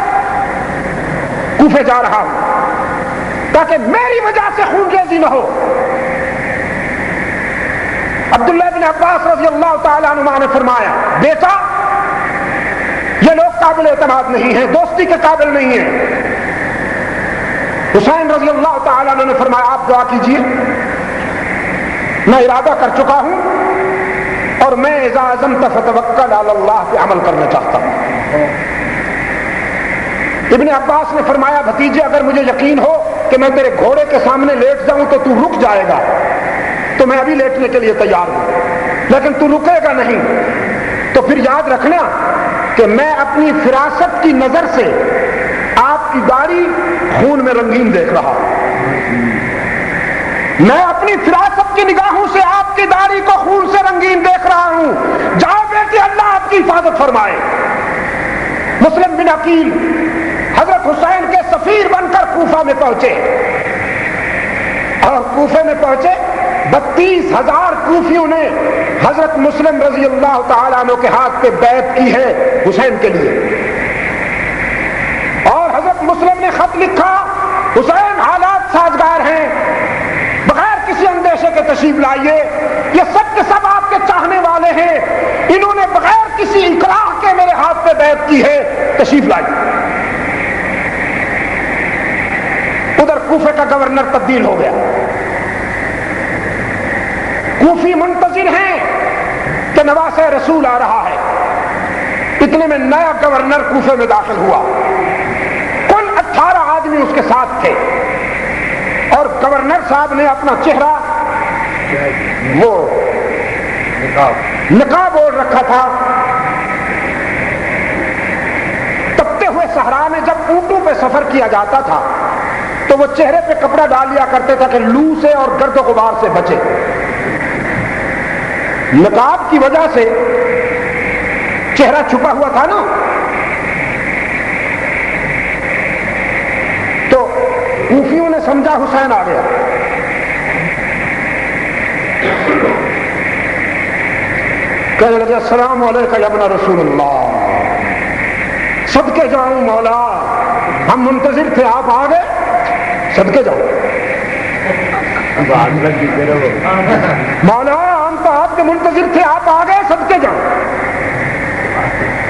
کوفے جا رہا ہوں تاکہ میری وجہ سے خون ریزی نہ ہو۔ عبداللہ بن عباس رضی اللہ تعالیٰ عنہ نے فرمایا بیٹا یہ لوگ قابل اعتماد نہیں ہیں، دوستی کے قابل نہیں ہیں۔ حسین رضی اللہ تعالیٰ عنہ نے فرمایا آپ دعا کیجئے، میں ارادہ کر چکا ہوں اور میں اذا عزمت فتوکل علی اللہ پہ عمل کرنا چاہتا ہوں۔ ابن عباس نے فرمایا بھتیجے اگر مجھے یقین ہو کہ میں تیرے گھوڑے کے سامنے لیٹ جاؤں تو تو رک جائے گا تو میں ابھی لیٹنے کے لیے تیار ہوں، لیکن تو رکے گا نہیں تو پھر یاد رکھنا کہ میں اپنی فراست کی نظر سے آپ کی داڑھی خون میں رنگین دیکھ رہا ہوں، میں اپنی فراست کی نگاہوں سے آپ کی داڑھی کو خون سے رنگین دیکھ رہا ہوں، جاؤ بیٹے اللہ آپ کی حفاظت فرمائے۔ مسلم بن عقیل حضرت حسین کے سفیر بن کر کوفہ میں پہنچے اور کوفے میں پہنچے 32,000 کوفیوں نے حضرت مسلم رضی اللہ تعالیٰ عنہ کے ہاتھ پہ بیعت کی ہے حسین کے لیے، اور حضرت مسلم نے خط لکھا حسین حالات سازگار ہیں، بغیر کسی اندیشے کے تشریف لائیے، یہ سب کے سب آپ کے چاہنے والے ہیں، انہوں نے بغیر کسی اکراہ کے میرے ہاتھ پہ بیعت کی ہے، تشریف لائیے۔ ادھر کوفے کا گورنر تبدیل ہو گیا، کوفی منتظر ہیں کہ نواسہ رسول آ رہا ہے، اتنے میں نیا گورنر کوفے میں داخل ہوا، کل 18 آدمی اس کے ساتھ تھے، اور گورنر صاحب نے اپنا چہرہ وہ نقاب اوڑھ رکھا تھا۔ تپتے ہوئے صحرا میں جب اونٹوں پہ سفر کیا جاتا تھا تو وہ چہرے پہ کپڑا ڈال لیا کرتے تھے کہ لو سے اور گرد و غبار سے بچے. نقاب کی وجہ سے چہرہ چھپا ہوا تھا نا, تو کوفیوں نے سمجھا حسین آ گیا. کہنے لگے السلام علیکم یا ابن رسول اللہ, صدقے جاؤں مولا, ہم منتظر تھے آپ آ گئے, صدقے جاؤں مولا, ہم تو آپ کے منتظر تھے آپ آ گئے, صدقے جاؤں.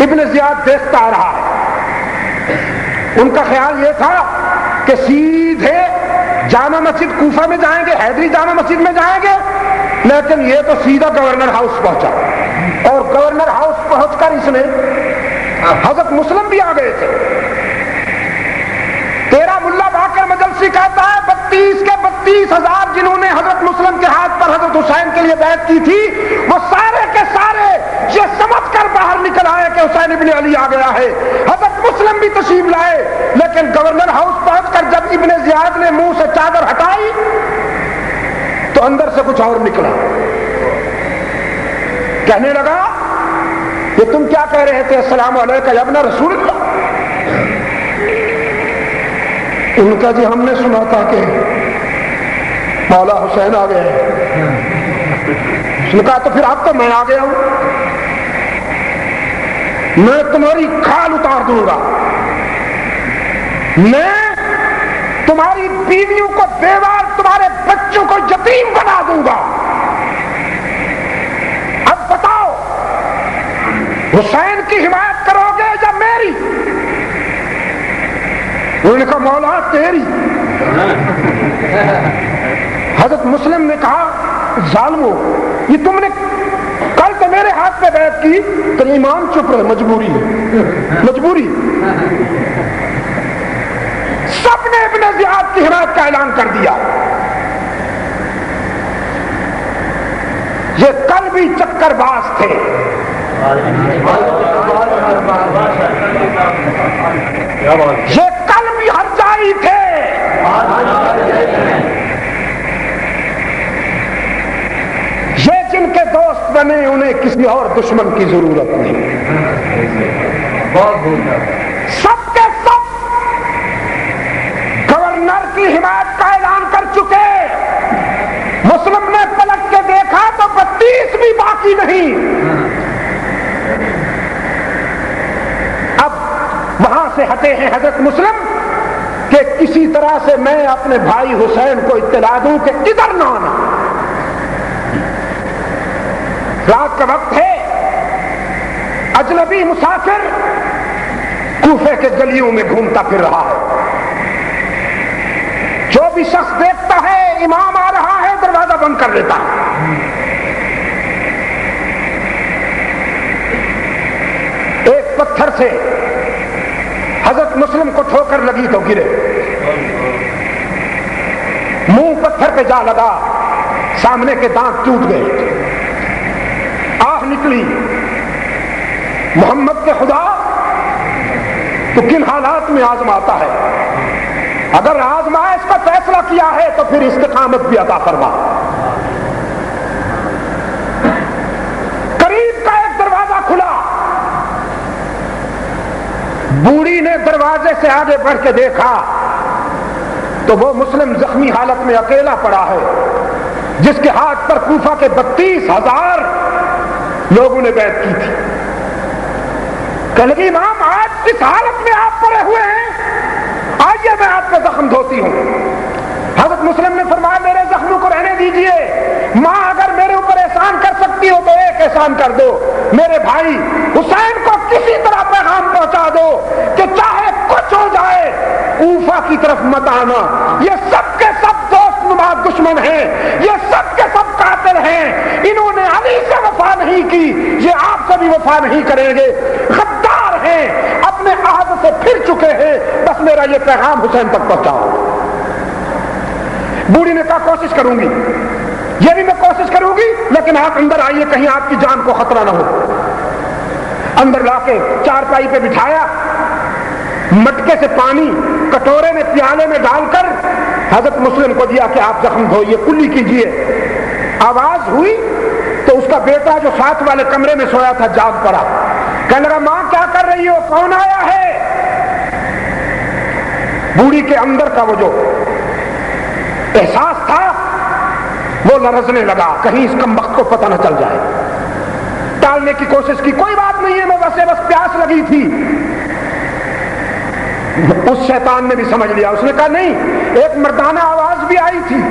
ابن زیاد دیکھتا آ رہا ہے, ان کا خیال یہ تھا کہ سیدھے جامع مسجد کوفہ میں جائیں گے, حیدری جامع مسجد میں جائیں گے, لیکن یہ تو سیدھا گورنر ہاؤس پہنچا, اور گورنر ہاؤس پہنچ کر اس نے, حضرت مسلم بھی آ گئے تھے. تیرا ملا باقر مجلسی کہتا ہے 32 کے 32,000 جنہوں نے حضرت مسلم کے ہاتھ پر حضرت حسین کے لیے بیعت کی تھی, وہ سارے کے سارے یہ سمجھ کر باہر نکل آئے کہ حسین ابن علی آ گیا ہے. حضرت مسلم بھی تشریف لائے, لیکن گورنر ہاؤس پہنچ کر جب ابن زیاد نے منہ سے چادر ہٹائی تو اندر سے کچھ اور نکلا. کہنے لگا کہ تم کیا کہہ رہے تھے, السلام علیکم یا ابن رسول اللہ. ان کا جی ہم نے سنا تھا کہ مولا حسین آ گئے. اس نے کہا تو پھر اب تو میں آ گیا ہوں, میں تمہاری کھال اتار دوں گا, میں تمہاری بیویوں کو بیوار, تمہارے بچوں کو یتیم بنا دوں گا. اب بتاؤ حسین کی حمایت کرو گے یا میری؟ انہوں نے کہا مولا تیری. حضرت مسلم نے کہا ظالمو, یہ تم نے کل تو میرے ہاتھ پہ بیعت کی, تو ایمان چپ رہے, مجبوری ہے, مجبوری. سب نے ابن زیاد کی حمایت کا اعلان کر دیا. یہ کل بھی چکر باز تھے, یہ کل بھی ہرجائی تھے, یہ جن کے دوست بنے انہیں کسی اور دشمن کی ضرورت نہیں. سب کے سب گورنر کی حمایت کا اعلان کر چکے. مسلم نے پلٹ کے دیکھا تو 32 بھی باقی نہیں. اب وہاں سے ہٹے ہیں حضرت مسلم کہ کسی طرح سے میں اپنے بھائی حسین کو اطلاع دوں کہ ادھر نہ آنا. رات کا وقت ہے, اجنبی مسافر کوفے کے گلیوں میں گھومتا پھر رہا ہے. جو بھی شخص دیکھتا ہے امام آ رہا ہے دروازہ بند کر لیتا ہے. ایک پتھر سے حضرت مسلم کو ٹھوکر لگی تو گرے, منہ پتھر پہ جا لگا, سامنے کے دانت ٹوٹ گئے, آہ نکلی. محمد کے خدا تو کن حالات میں آزماتا ہے, اگر آزمائش کا فیصلہ کیا ہے تو پھر استقامت بھی عطا فرما. قریب کا ایک دروازہ کھلا, بوڑھی نے دروازے سے آگے بڑھ کے دیکھا تو وہ مسلم زخمی حالت میں اکیلا پڑا ہے, جس کے ہاتھ پر کوفہ کے 32,000 لوگوں نے بیعت کی تھی. کہ لگی امام آج کس حالت میں آپ پڑے ہوئے ہیں, آئیے میں آپ کا زخم دھوتی ہوں. حضرت مسلم نے فرمایا میرے زخموں کو رہنے دیجئے, ماں اگر میرے اوپر احسان کر سکتی ہو تو ایک احسان کر دو, میرے بھائی حسین کو کسی طرح پیغام پہنچا دو کہ چاہے کچھ ہو جائے کوفہ کی طرف مت آنا. یہ سب کے سب دوست نما دشمن ہیں, یہ سب کے سب قاتل ہیں, انہوں نے علی سے وفا نہیں کی, یہ آپ سے بھی وفا نہیں کریں گے, غدار ہیں, اپنے عہد سے پھر چکے ہیں, بس میرا یہ پیغام حسین تک پہنچاؤ. بوڑھی نے کہا کوشش کروں گی, یہ بھی میں کوشش کروں گی, لیکن آپ اندر آئیے کہیں آپ کی جان کو خطرہ نہ ہو. اندر لا کے چارپائی پہ بٹھایا, مٹکے سے پانی کٹورے میں پیالے میں ڈال کر حضرت مسلم کو دیا کہ آپ زخم دھوئیے، کلی کیجیے۔ آواز ہوئی تو اس کا بیٹا جو ساتھ والے کمرے میں سویا تھا جاگ پڑا، کہنے لگا ماں کیا کر رہی ہو، کون آیا ہے؟ بوڑھی کے اندر کا وہ جو احساس تھا وہ لرزنے لگا، کہیں اس کمبخت کو پتہ نہ چل جائے۔ ٹالنے کی کوشش کی، کوئی بات نہیں ہے، میں بس پیاس لگی تھی۔ اس شیطان نے بھی سمجھ لیا، اس نے کہا نہیں، ایک مردانہ آواز بھی آئی تھی،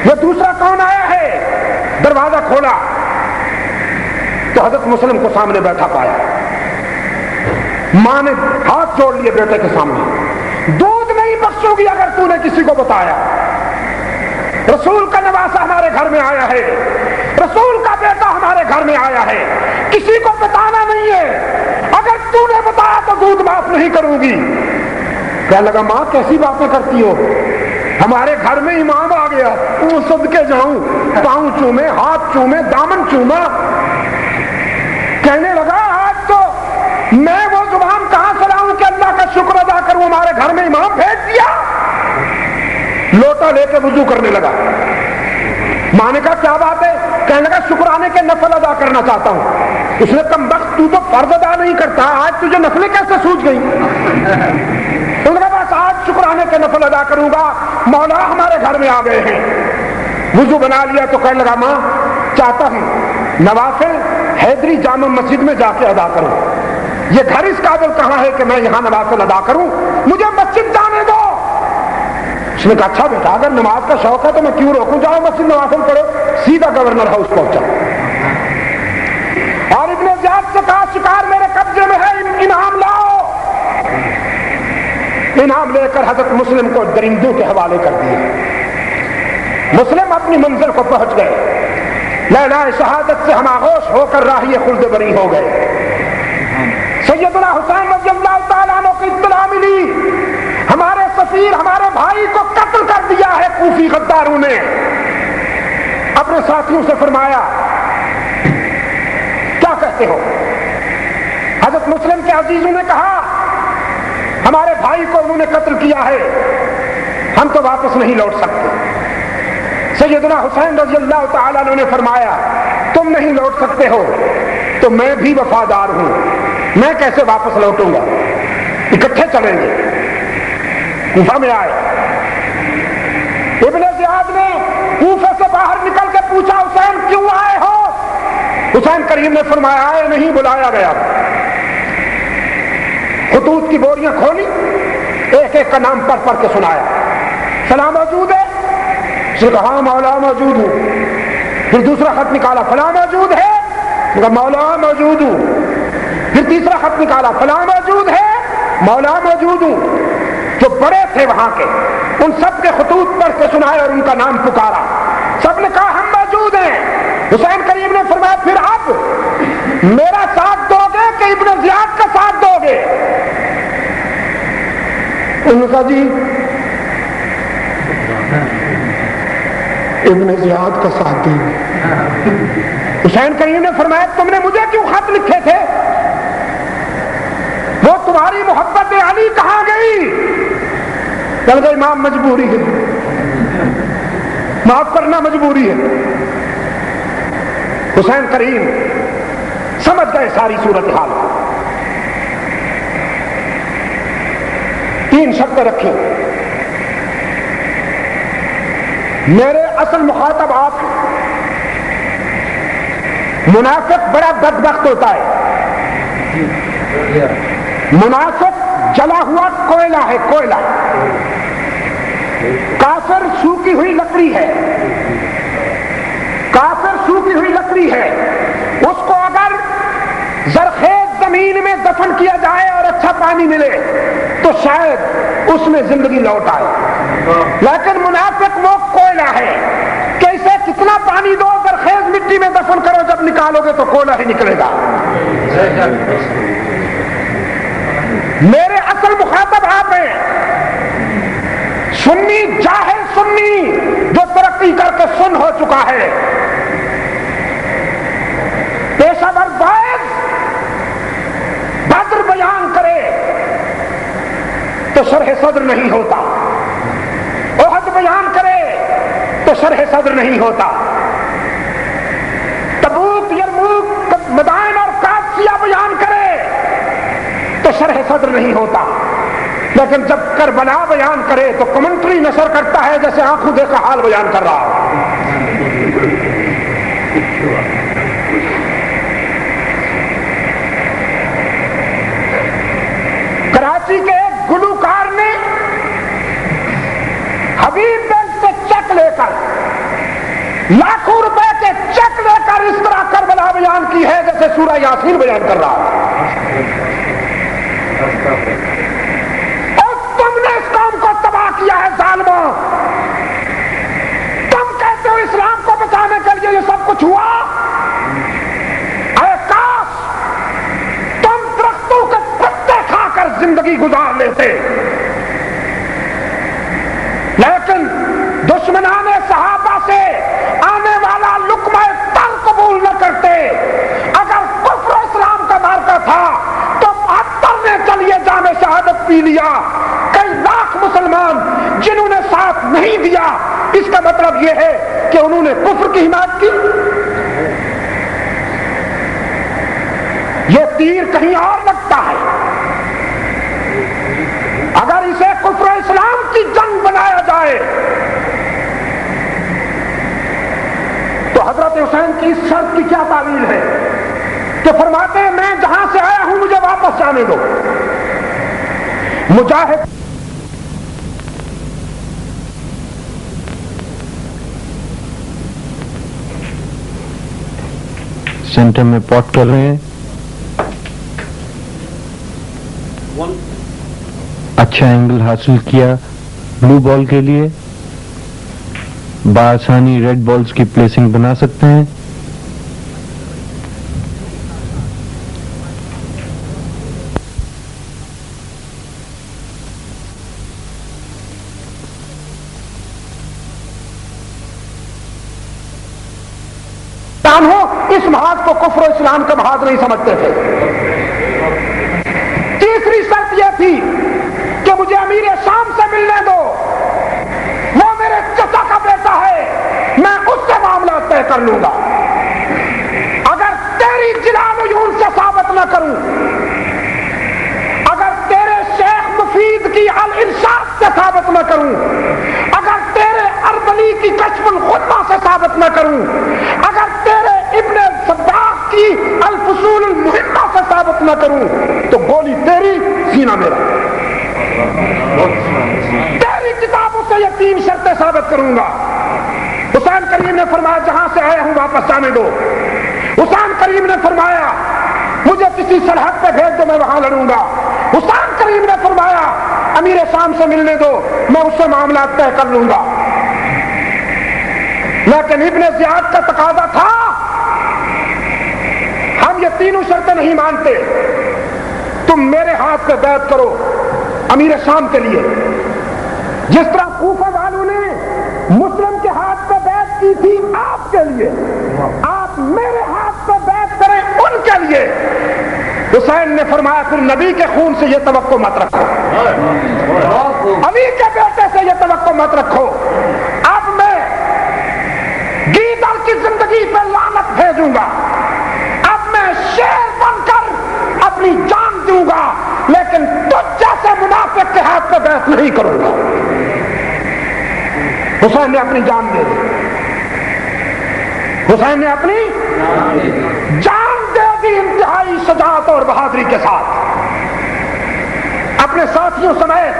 یہ دوسرا کون آیا ہے؟ دروازہ کھولا تو حضرت مسلم کو سامنے بیٹھا پایا۔ ماں نے ہاتھ جوڑ لیے بیٹے کے سامنے، دودھ نہیں بخشوں گی اگر تو نے کسی کو بتایا۔ رسول کا نواسا ہمارے گھر میں آیا ہے، رسول کا بیٹا ہمارے گھر میں آیا ہے، کسی کو بتانا نہیں ہے، اگر تو نے بتایا تو دودھ معاف نہیں کروں گی۔ کہنے لگا ماں کیسی باتیں کرتی ہو، ہمارے گھر میں امام آ گیا، وہ صدقے جاؤں، پاؤں چومے، ہاتھ چومے، دامن چوما۔ کہنے لگا آج تو میں وہ زبان کہاں سے لاؤں کہ اللہ کا شکر ادا کروں، ہمارے گھر میں امام بھیج دیا۔ لوٹا لے کے وضو کرنے لگا۔ ماں نے کہا کیا بات ہے؟ کہنے لگا شکرانے کے نفل ادا کرنا چاہتا ہوں۔ اس نے کمبخت تو فرض ادا نہیں کرتا، آج تجھے نفلیں کیسے سوچ گئی؟ اس نے کہا بس آج شکرانے کے نفل ادا کروں گا، مولا ہمارے گھر میں آ گئے ہیں۔ وضو بنا لیا تو کہنے لگا ماں چاہتا ہوں نوافل حیدری جامع مسجد میں جا کے ادا کروں، یہ گھر اس قابل کہاں ہے کہ میں یہاں نوافل ادا کروں، مجھے مسجد جانے دو۔ اس نے کہا اچھا بیٹا اگر نماز کا شوق ہے تو میں کیوں روکوں، جاؤ مسجد نوافل پڑھو۔ سیدھا گورنر ہاؤس پہنچا اور ابن زیاد سے کہا شکار میرے قبضے میں ہے، انعام لاؤ۔ انعام لے کر حضرت مسلم کو درندوں کے حوالے کر دیا۔ مسلم اپنی منزل کو پہنچ گئے، لیلہ شہادت سے ہم آغوش ہو کر راہی خلد بری ہو گئے۔ سیدنا حسین رضی اللہ تعالیٰ عنہ کو اطلاع ملی ہمارے سفیر ہمارے بھائی کو قتل کر دیا ہے کوفی غداروں نے۔ اپنے ساتھیوں سے فرمایا کیا کہتے ہو؟ حضرت مسلم کے عزیزوں نے کہا ہمارے بھائی کو انہوں نے قتل کیا ہے، ہم تو واپس نہیں لوٹ سکتے۔ سیدنا حسین رضی اللہ تعالیٰ عنہ نے فرمایا تم نہیں لوٹ سکتے ہو تو میں بھی وفادار ہوں، میں کیسے واپس لوٹوں گا، اکٹھے چلیں گے۔ کوفہ میں آئے، ابن زیاد نے کوفہ سے باہر نکل کے پوچھا حسین کیوں آئے ہو؟ حسین کریم نے فرمایا آئے نہیں بلایا گیا۔ خطوط کی بوریاں کھولی، ایک ایک کا نام پڑھ پڑھ کے سنایا۔ فلاں موجود ہے؟ اس نے کہا مولا موجود ہوں۔ پھر دوسرا خط نکالا، فلاں موجود ہے؟ اس نے کہا مولا موجود ہوں۔ پھر تیسرا خط نکالا، فلاں موجود ہے؟ مولا موجود ہوں۔ جو بڑے تھے وہاں کے ان سب کے خطوط پڑھ کے سنائے اور ان کا نام پکارا، سب نے کہا ہم موجود ہیں۔ حسین کریم نے فرمایا پھر اب میرا ساتھ دو گے کہ ابن زیاد کا ساتھ دو گے؟ انہوں نے کہا جی ابن زیاد کا ساتھ دیں گے۔ حسین کریم نے فرمایا تم نے مجھے کیوں خط لکھے تھے؟ وہ تمہاری محبت علی کہاں گئی؟ چل گئی امام مجبوری ہے، معاف کرنا مجبوری ہے۔ حسین کریم سمجھ گئے ساری صورتحال، تین شرطیں رکھی، میرے اصل مخاطب آپ ہیں، منافق بڑا بدبخت ہوتا ہے، منافق جلا ہوا کوئلہ ہے، کوئلہ، کافر سوکھی ہوئی لکڑی ہے، کافر سوکھی ہوئی لکڑی ہے، اس کو اگر زرخیز زمین میں دفن کیا جائے اور اچھا پانی ملے تو شاید اس میں زندگی لوٹ آئے، لیکن منافق وہ کوئلہ ہے کہ اسے کتنا پانی دو، زرخیز مٹی میں دفن کرو، جب نکالو گے تو کوئلہ ہی نکلے گا۔ میرے اصل مخاطب آپ ہیں، سنی جاہل سنی جو ترقی کر کے سن ہو چکا ہے، پیشہ ور باعث بدر بیان تو شرح صدر نہیں ہوتا، احد بیان کرے تو شرح صدر نہیں ہوتا، تبوک یرموک مدائن اور قادسیہ بیان کرے تو شرح صدر نہیں ہوتا، لیکن جب کربلا بیان کرے تو کمنٹری نشر کرتا ہے جیسے آنکھوں دیکھا حال بیان کر رہا ہو۔ کراچی کے ایک گلوکار نے حبیب بینک سے چیک لے کر، لاکھوں روپے کے چیک لے کر اس طرح کربلا بیان کی ہے جیسے سورہ یاسین بیان کر رہا ہے۔ اور تم نے اس قوم کو تباہ کیا ہے ظالموں، تم کہتے ہو اسلام کو بچانے کے لیے یہ سب کچھ ہوا؟ اے کاش تم درختوں کے پتے کھا کر زندگی گزار لیتے، لیکن دشمنان صحابہ سے آنے والا لقمہ تر قبول نہ کرتے۔ اگر کفر و اسلام کا مارکا تھا تو 72 نے چلیے جام شہادت پی لیا، کئی لاکھ مسلمان جنہوں نے ساتھ نہیں دیا، اس کا مطلب یہ ہے کہ انہوں نے کفر کی حمایت کی۔ یہ تیر کہیں اور لگتا ہے، اگر اسے کفر و اسلام کی جنگ بنایا جائے تو حضرت حسین کی اس شرط کی کیا تعویل ہے کہ فرماتے ہیں میں جہاں سے آیا ہوں مجھے واپس جانے دو۔ مجاہد سینٹر میں پاٹ کر رہے ہیں، اچھا اینگل حاصل کیا بلو بال کے لیے، بآسانی ریڈ بالز کی پلیسنگ بنا سکتے ہیں۔ اس محاذ کو کفر و اسلام کا محاذ نہیں سمجھتے تھے۔ تیسری شرط یہ تھی کہ مجھے امیر شام سے ملنے دو، وہ میرے چچا کا بیٹا ہے، میں اس سے معاملات طے کر لوں گا۔ اگر تیری جلال عیون سے ثابت نہ کروں، اگر تیرے شیخ مفید کی الارشاد سے ثابت نہ کروں، اگر تیرے اربلی کی کشف الخطبہ سے ثابت نہ کروں، اگر تیرے ابن صداق کی الفصول المہمہ سے ثابت نہ کروں تو گولی تیری سینہ میرا۔ تیری کتابوں سے یہ 3 شرطیں ثابت کروں گا۔ حسین کریم نے فرمایا جہاں سے آیا ہوں واپس جانے دو۔ حسین کریم نے فرمایا مجھے کسی سرحد پہ بھیج دو میں وہاں لڑوں گا۔ حسین کریم نے فرمایا امیر شام سے ملنے دو، میں اس سے معاملات طے کر لوں گا۔ لیکن ابن زیاد کا تقاضا تھا ہم یہ تینوں شرطیں نہیں مانتے، تم میرے ہاتھ پہ بیعت کرو امیر شام کے لیے، جس طرح کوفہ والوں نے مسلم کے ہاتھ پہ بیعت کی تھی آپ کے لیے، آپ میرے ہاتھ پہ بیعت کریں ان کے لیے۔ حسین نے فرمایا پھر نبی کے خون سے یہ توقع مت رکھو، علی کے بیٹے سے یہ توقع مت رکھو، اب میں گیدڑ کی زندگی پہ لعنت بھیجوں گا، اب میں شیر بن کر اپنی جان دوں گا، لیکن تجھ جیسے منافق کے ہاتھ پہ بیعت نہیں کروں گا۔ حسین نے اپنی جان دے دی، حسین نے اپنی جان دے دی انتہائی شجاعت اور بہادری کے ساتھ، اپنے ساتھیوں سمیت،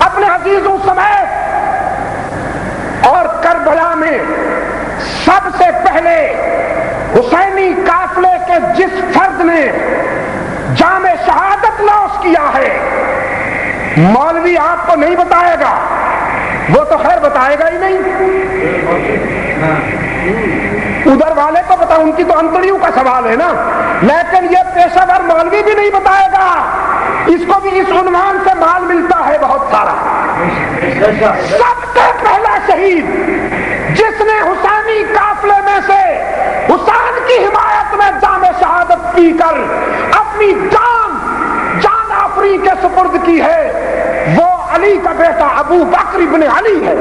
اپنے عزیزوں سمیت، اور کربلا میں سب سے پہلے حسینی قافلے کے جس فرد نے جام شہادت لوش کیا ہے، مولوی آپ کو نہیں بتائے گا، وہ تو خیر بتائے گا ہی نہیں، ادھر والے کو بتا، ان کی تو انتڑیوں کا سوال ہے نا، لیکن یہ پیشہ ور مولوی بھی نہیں بتائے گا، اس کو بھی اس عنوان سے مال ملتا ہے بہت سارا۔ سب سے پہلا شہید جس نے حسینی قافلے میں سے حسین کی حمایت میں جام شہادت پی کر اپنی جان آفری کے سپرد کی ہے، وہ علی کا بیٹا ابو بکر ابن علی ہے.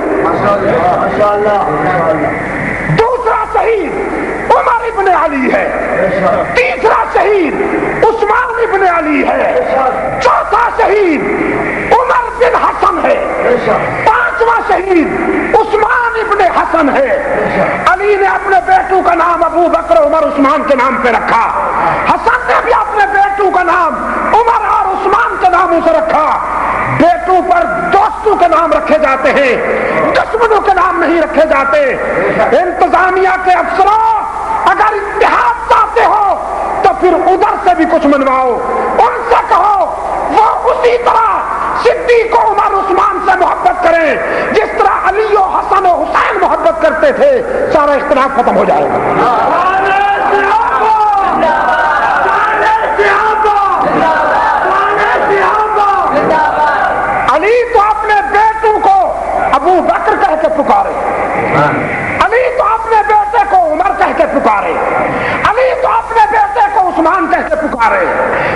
دوسرا شہید عمر ابن علی ہے. تیسرا شہید عثمان ابن علی ہے. چوتھا شہید عمر بن حسن ہے. پانچواں شہید عثمان ابن حسن ہے. علی نے اپنے بیٹوں کا نام ابو بکر عمر عثمان کے نام پہ رکھا. حسن نے بھی اپنے بیٹوں کا نام عمر اور عثمان کے ناموں سے رکھا. بیٹوں پر دوستوں کے نام رکھے جاتے ہیں, دشمنوں کے نام نہیں رکھے جاتے. انتظامیہ کے افسروں, اگر اتحاد چاہتے ہو تو پھر ادھر سے بھی کچھ منواؤ. ان سے کہو وہ اسی طرح صدیق و عمر عثمان سے محبت کریں جس طرح علی و حسن و حسین محبت کرتے تھے. سارا اختلاف ختم ہو جائے گا. علی تو اپنے بیٹوں کو ابو بکر کہہ کے پکارے, علی تو اپنے بیٹے کو عمر کہہ کے پکارے, علی تو اپنے بیٹے کو عثمان کہہ کے پکارے,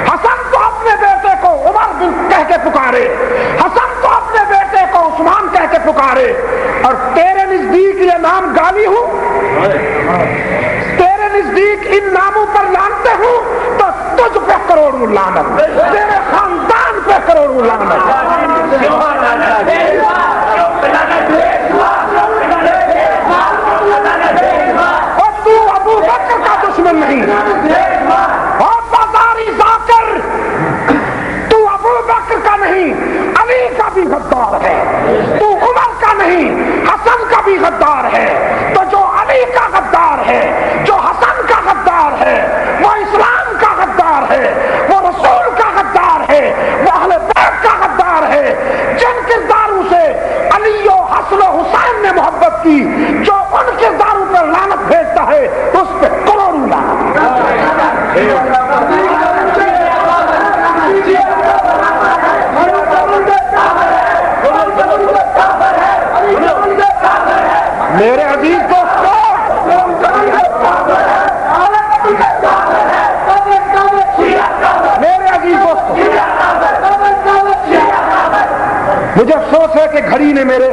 حسن تو اپنے بیٹے کو عمر کہہ کے پکارے, حسن تو اپنے بیٹے کو عثمان کہہ کے پکارے. اور تیرے نزدیک یہ نام گالی ہوں, تیرے نزدیک ان ناموں پر لانتے ہوں تو تجھ پہ کروڑوں لعنت, تیرے خاندان پہ کروڑوں لعنت. اور تو ابو بکر کا دشمن نہیں, اور بازاری ذاکر تو ابو بکر کا نہیں علی کا بھی غدار ہے, تو عمر کا نہیں حسن کا بھی غدار ہے. تو جو علی کا غدار ہے, جو حسن کا غدار ہے, وہ اسلام کا غدار ہے, وہ رسول کا غدار ہے, وہ اہل بیت کا غدار ہے. جن کرداروں سے علی و حسن و حسین نے محبت کی, جو ان کرداروں پر لعنت بھیجتا ہے اس پہ کروڑوں لعنت. میرے عزیز دوستو, میرے عزیز دوستو, مجھے افسوس ہے کہ گھڑی نے میرے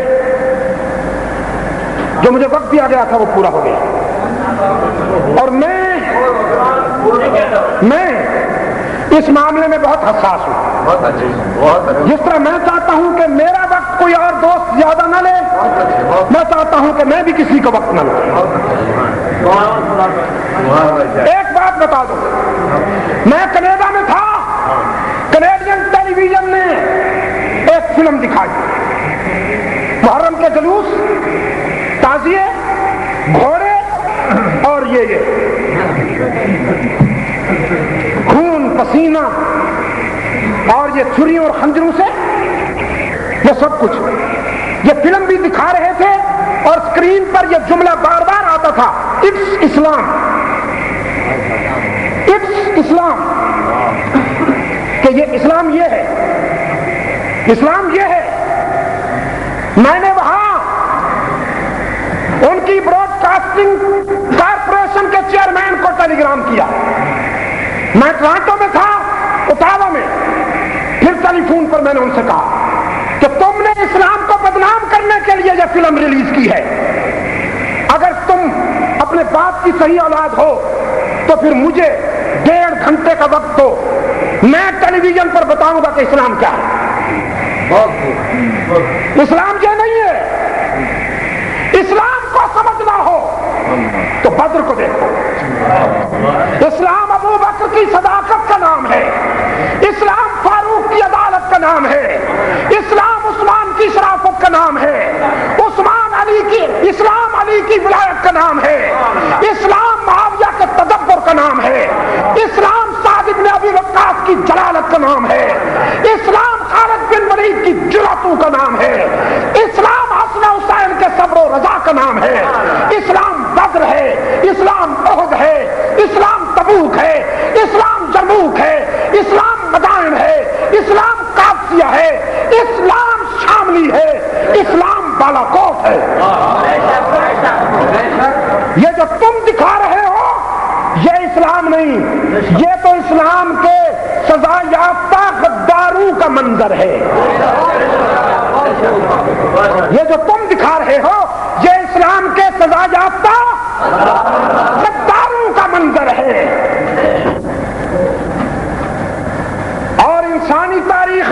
جو مجھے وقت دیا گیا تھا وہ پورا ہو گیا. اور میں اس معاملے میں بہت حساس ہوں. جس طرح میں چاہتا ہوں کہ میرا وقت کوئی اور دوست زیادہ نہ لے, میں چاہتا ہوں کہ میں بھی کسی کو وقت نہ لوں. ایک بات بتا دوں, میں کینیڈا میں تھا, کینیڈین ٹیلی ویژن نے ایک فلم دکھائی, محرم کے جلوس, تازیے, گھوڑے اور یہ خون پسینہ اور یہ چھریوں اور خنجروں سے یہ سب کچھ, یہ فلم بھی دکھا رہے تھے. اور اسکرین پر یہ جملہ بار بار آتا تھا, اٹس اسلام, اٹس اسلام, کہ یہ اسلام یہ ہے, اسلام یہ ہے. میں نے وہاں ان کی براڈ کاسٹنگ کارپوریشن کے چیئرمین کو ٹیلی گرام کیا. میں ٹورانٹو میں تھا, اوٹاوا میں. پھر ٹیلی فون پر میں نے ان سے کہا کہ تم نے اسلام کو بدنام کرنے کے لیے یہ فلم ریلیز کی ہے. اگر تم اپنے باپ کی صحیح اولاد ہو تو پھر مجھے 1.5 گھنٹے کا وقت دو, میں ٹیلی ویژن پر بتاؤں گا کہ اسلام کیا ہے. اسلام یہ نہیں ہے. اسلام کو سمجھنا ہو تو بدر کو دیکھو. اسلام ابو بکر کی صداقت کا نام ہے, اسلام فاروق کی عدالت کا نام ہے, اسلام عثمان کی شرافت کا نام ہے, اسلام علی کی ولایت کا نام ہے, اسلام معاویہ کے تدبر کا نام ہے, اسلام سعد بن ابی وقاص کی جلالت کا نام ہے, اسلام خالد بن ولید کی جرأتوں کا نام ہے, اسلام حسن حسین کے صبر و رضا کا نام ہے, اسلام بدر ہے, اسلام احد ہے, اسلام تبوک ہے, اسلام جرموک ہے, اسلام مدائن ہے, اسلام قادسیہ ہے, اسلام شاملی ہے, اسلام بالاکوٹ ہے. یہ جو تم دکھا رہے ہو یہ اسلام نہیں, یہ تو اسلام کے سزا یافتہ غداروں کا منظر ہے. یہ جو تم دکھا رہے ہو یہ اسلام کے سزا یافتہ غداروں کا منظر ہے. اور انسانی تاریخ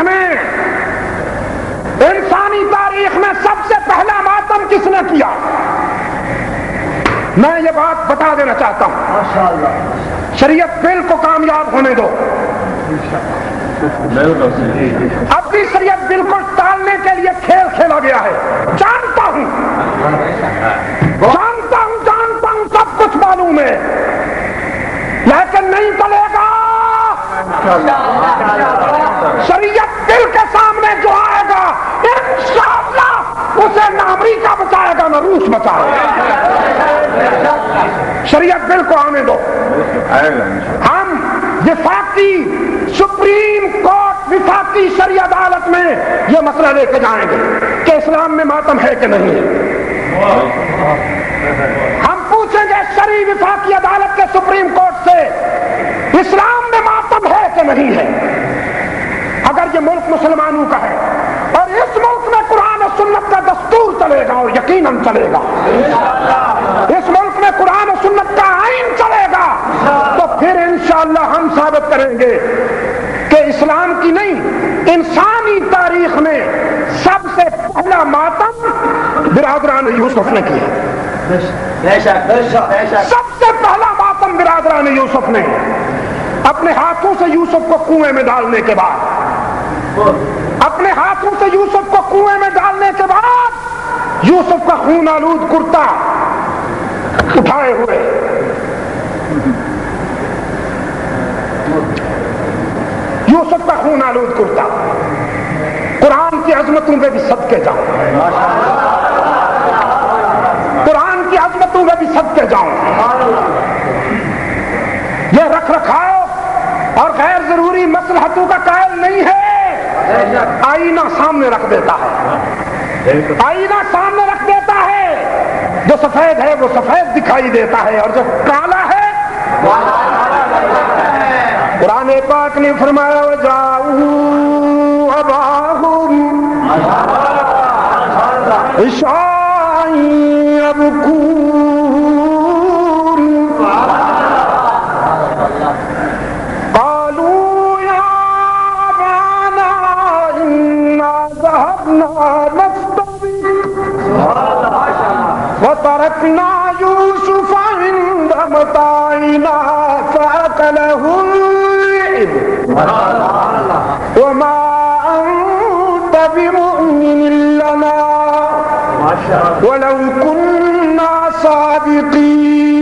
میں سب سے پہلا ماتم کس نے کیا؟ میں یہ بات بتا دینا چاہتا ہوں. شریعت بل کو کامیاب ہونے دو. اب بھی شریعت بل کو ٹالنے کے لیے کھیل کھیلا گیا ہے. جانتا ہوں سب کچھ معلوم ہے لیکن نہیں چلے گا. شریعت بل کے سامنے جو آئے گا انشاءاللہ اسے نہ امریکہ بچائے گا نہ روس بچائے گا. شریعت بل کو آنے دو. ہم وفاقی سپریم کورٹ وفاقی شرعی عدالت میں یہ مسئلہ لے کے جائیں گے کہ اسلام میں ماتم ہے کہ نہیں ہے. ہم پوچھیں گے شرعی وفاقی عدالت کے سپریم کورٹ سے اسلام میں ماتم ہے کہ نہیں ہے. اگر یہ ملک مسلمانوں کا ہے اور اس ملک میں قرآن و سنت کا دستور چلے گا اور یقیناً چلے گا, اس ملک میں قرآن و سنت کا آئین چلے گا, تو پھر انشاءاللہ ہم ثابت کریں گے کہ اسلام کی نہیں انسانی تاریخ میں سب سے پہلا ماتم برادران یوسف نے کیا. سب سے پہلا ماتم برادران یوسف نے اپنے ہاتھوں سے یوسف کو کنویں میں ڈالنے کے بعد یوسف کا خون آلود کرتا اٹھائے ہوئے یوسف کا خون آلود کرتا. قرآن کی عظمتوں میں بھی صدقے جاؤں, قرآن کی عظمتوں میں بھی صدقے جاؤں. یہ رکھ رکھاؤ اور غیر ضروری مصلحتوں کا قائل نہیں ہے. آئینہ سامنے رکھ دیتا ہے, آئینہ سامنے رکھ دیتا ہے. جو سفید ہے وہ سفید دکھائی دیتا ہے اور جو کالا ہے قرآن پاک نے فرمایا وَجَاءُوا أَبَاهُمْ عِشَاءً يَبْكُونَ. وتركنا يوسف عند متاعنا فأكله الذئب وما أنت بمؤمن لنا ولو كنا صادقين.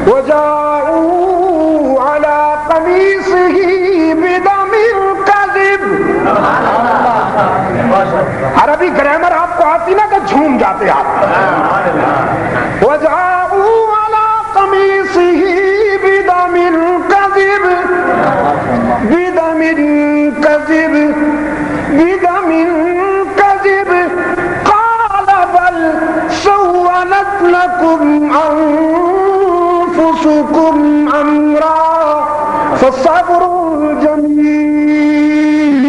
وجاءوا على قميصه بدم كذب. عربی گرامر آپ کو آتی نا کہ جھوم جاتے آپ. وجاءوا على قميصه بدم كذب بدم كذب بدم كذب قال بل سولت لكم أنفسكم أمرا فصبر جميل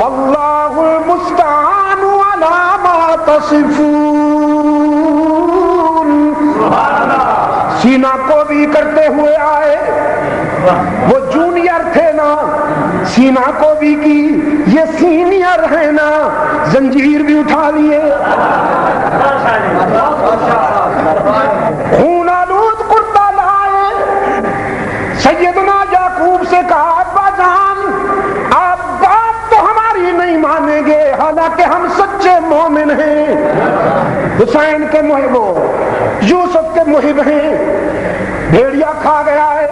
والله المستعان على ما تصفون. سینا کو بھی کرتے ہوئے آئے, وہ جونیئر تھے نا, سینا کو بھی کی, یہ سینئر ہے نا, زنجیر بھی اٹھا لیے. خون آلود کرتا لائے. سیدنا یعقوب سے کہا ابا جان آپ بات تو ہماری نہیں مانیں گے حالانکہ ہم سچے مومن ہیں. حسین کے محب, یوسف کے محب ہیں. بھیڑیا کھا گیا ہے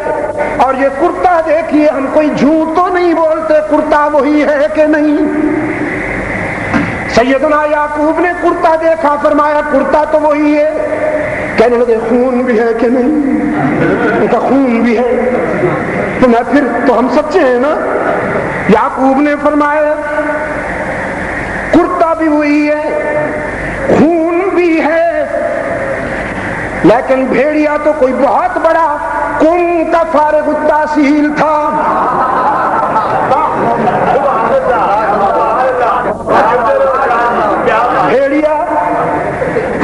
اور یہ کرتا دیکھیے, ہم کوئی جھوٹ تو نہیں بولتے, کرتا وہی ہے کہ نہیں. سیدنا یعقوب نے کرتا دیکھا, فرمایا کرتا تو وہی ہے. کہنے لگے خون بھی ہے کہ نہیں؟ ان کا خون بھی ہے. تو میں پھر تو ہم سچے ہیں نا. یعقوب نے فرمایا کرتا بھی وہی ہے, خون بھی ہے, لیکن بھیڑیا تو کوئی بہت بڑا کن کا فارغ التحصیل تھا. بھیڑیا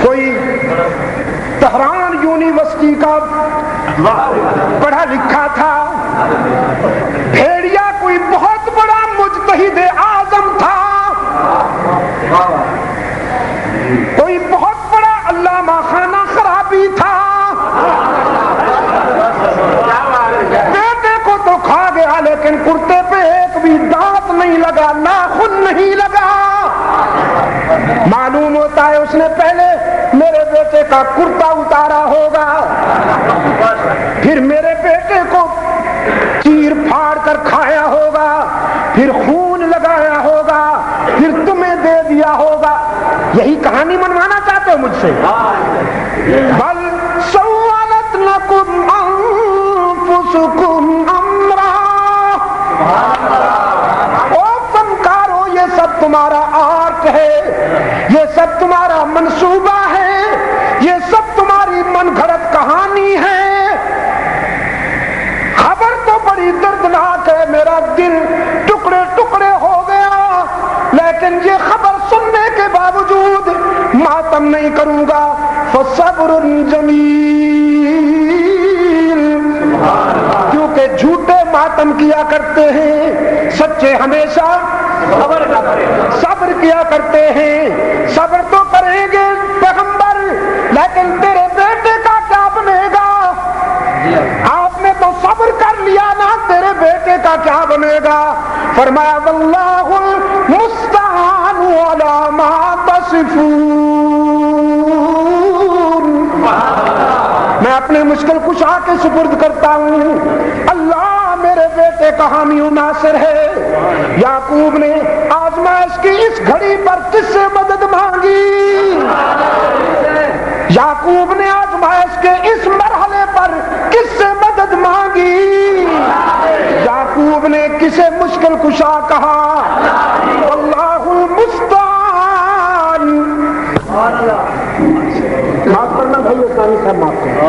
کوئی تہران یونیورسٹی کا پڑھا لکھا تھا. بھیڑیا کوئی بہت بڑا مجتہد اعظم تھا. کوئی بہت بڑا علامہ خانہ خرابی تھا. بیٹے کو تو کھا گیا لیکن کرتے پہ ایک بھی دانت نہیں لگا, ناخن نہیں لگا. معلوم ہوتا ہے اس نے پہلے میرے بیٹے کا کرتا اتارا ہوگا, پھر میرے بیٹے کو چیر پھاڑ کر کھایا ہوگا, پھر خون لگایا ہوگا, پھر تمہیں دے دیا ہوگا. یہی کہانی منوانا چاہتے ہو مجھ سے؟ بل سولت لکم انفسکم امرا. او فنکارو, یہ سب تمہارا آرٹ ہے, یہ سب تمہارا منصوبہ ہے, یہ سب تمہاری من گھڑت کہانی ہے. خبر تو بڑی دردناک ہے, میرا دل ٹکڑے ٹکڑے ہو گیا, لیکن یہ خبر سننے کے باوجود ماتم نہیں کروں گا. فصبر جمیل, کیونکہ جھوٹے ماتم کیا کرتے ہیں, سچے ہمیشہ صبر کیا کرتے ہیں. صبر تو کریں گے پیغمبر, لیکن تیرے بیٹے کا کیا بنے گا؟ آپ نے تو صبر کر لیا نا, تیرے بیٹے کا کیا بنے گا؟ فرمایا واللہ المستعان علی ما تصفون. میں اپنے مشکل کشا کے سپرد کرتا ہوں, اللہ میرے بیٹے کا حامی و ناصر ہے. یعقوب نے آزمائش کی اس گھڑی پر کس سے مدد مانگی؟ یعقوب نے آزمائش کے اس مرحلے پر کس سے مدد مانگی؟ یعقوب نے کسے مشکل کشا کہا؟ اللہ المستعان. معاف کرنا بھائی, ثانی صاحب معاف کرنا.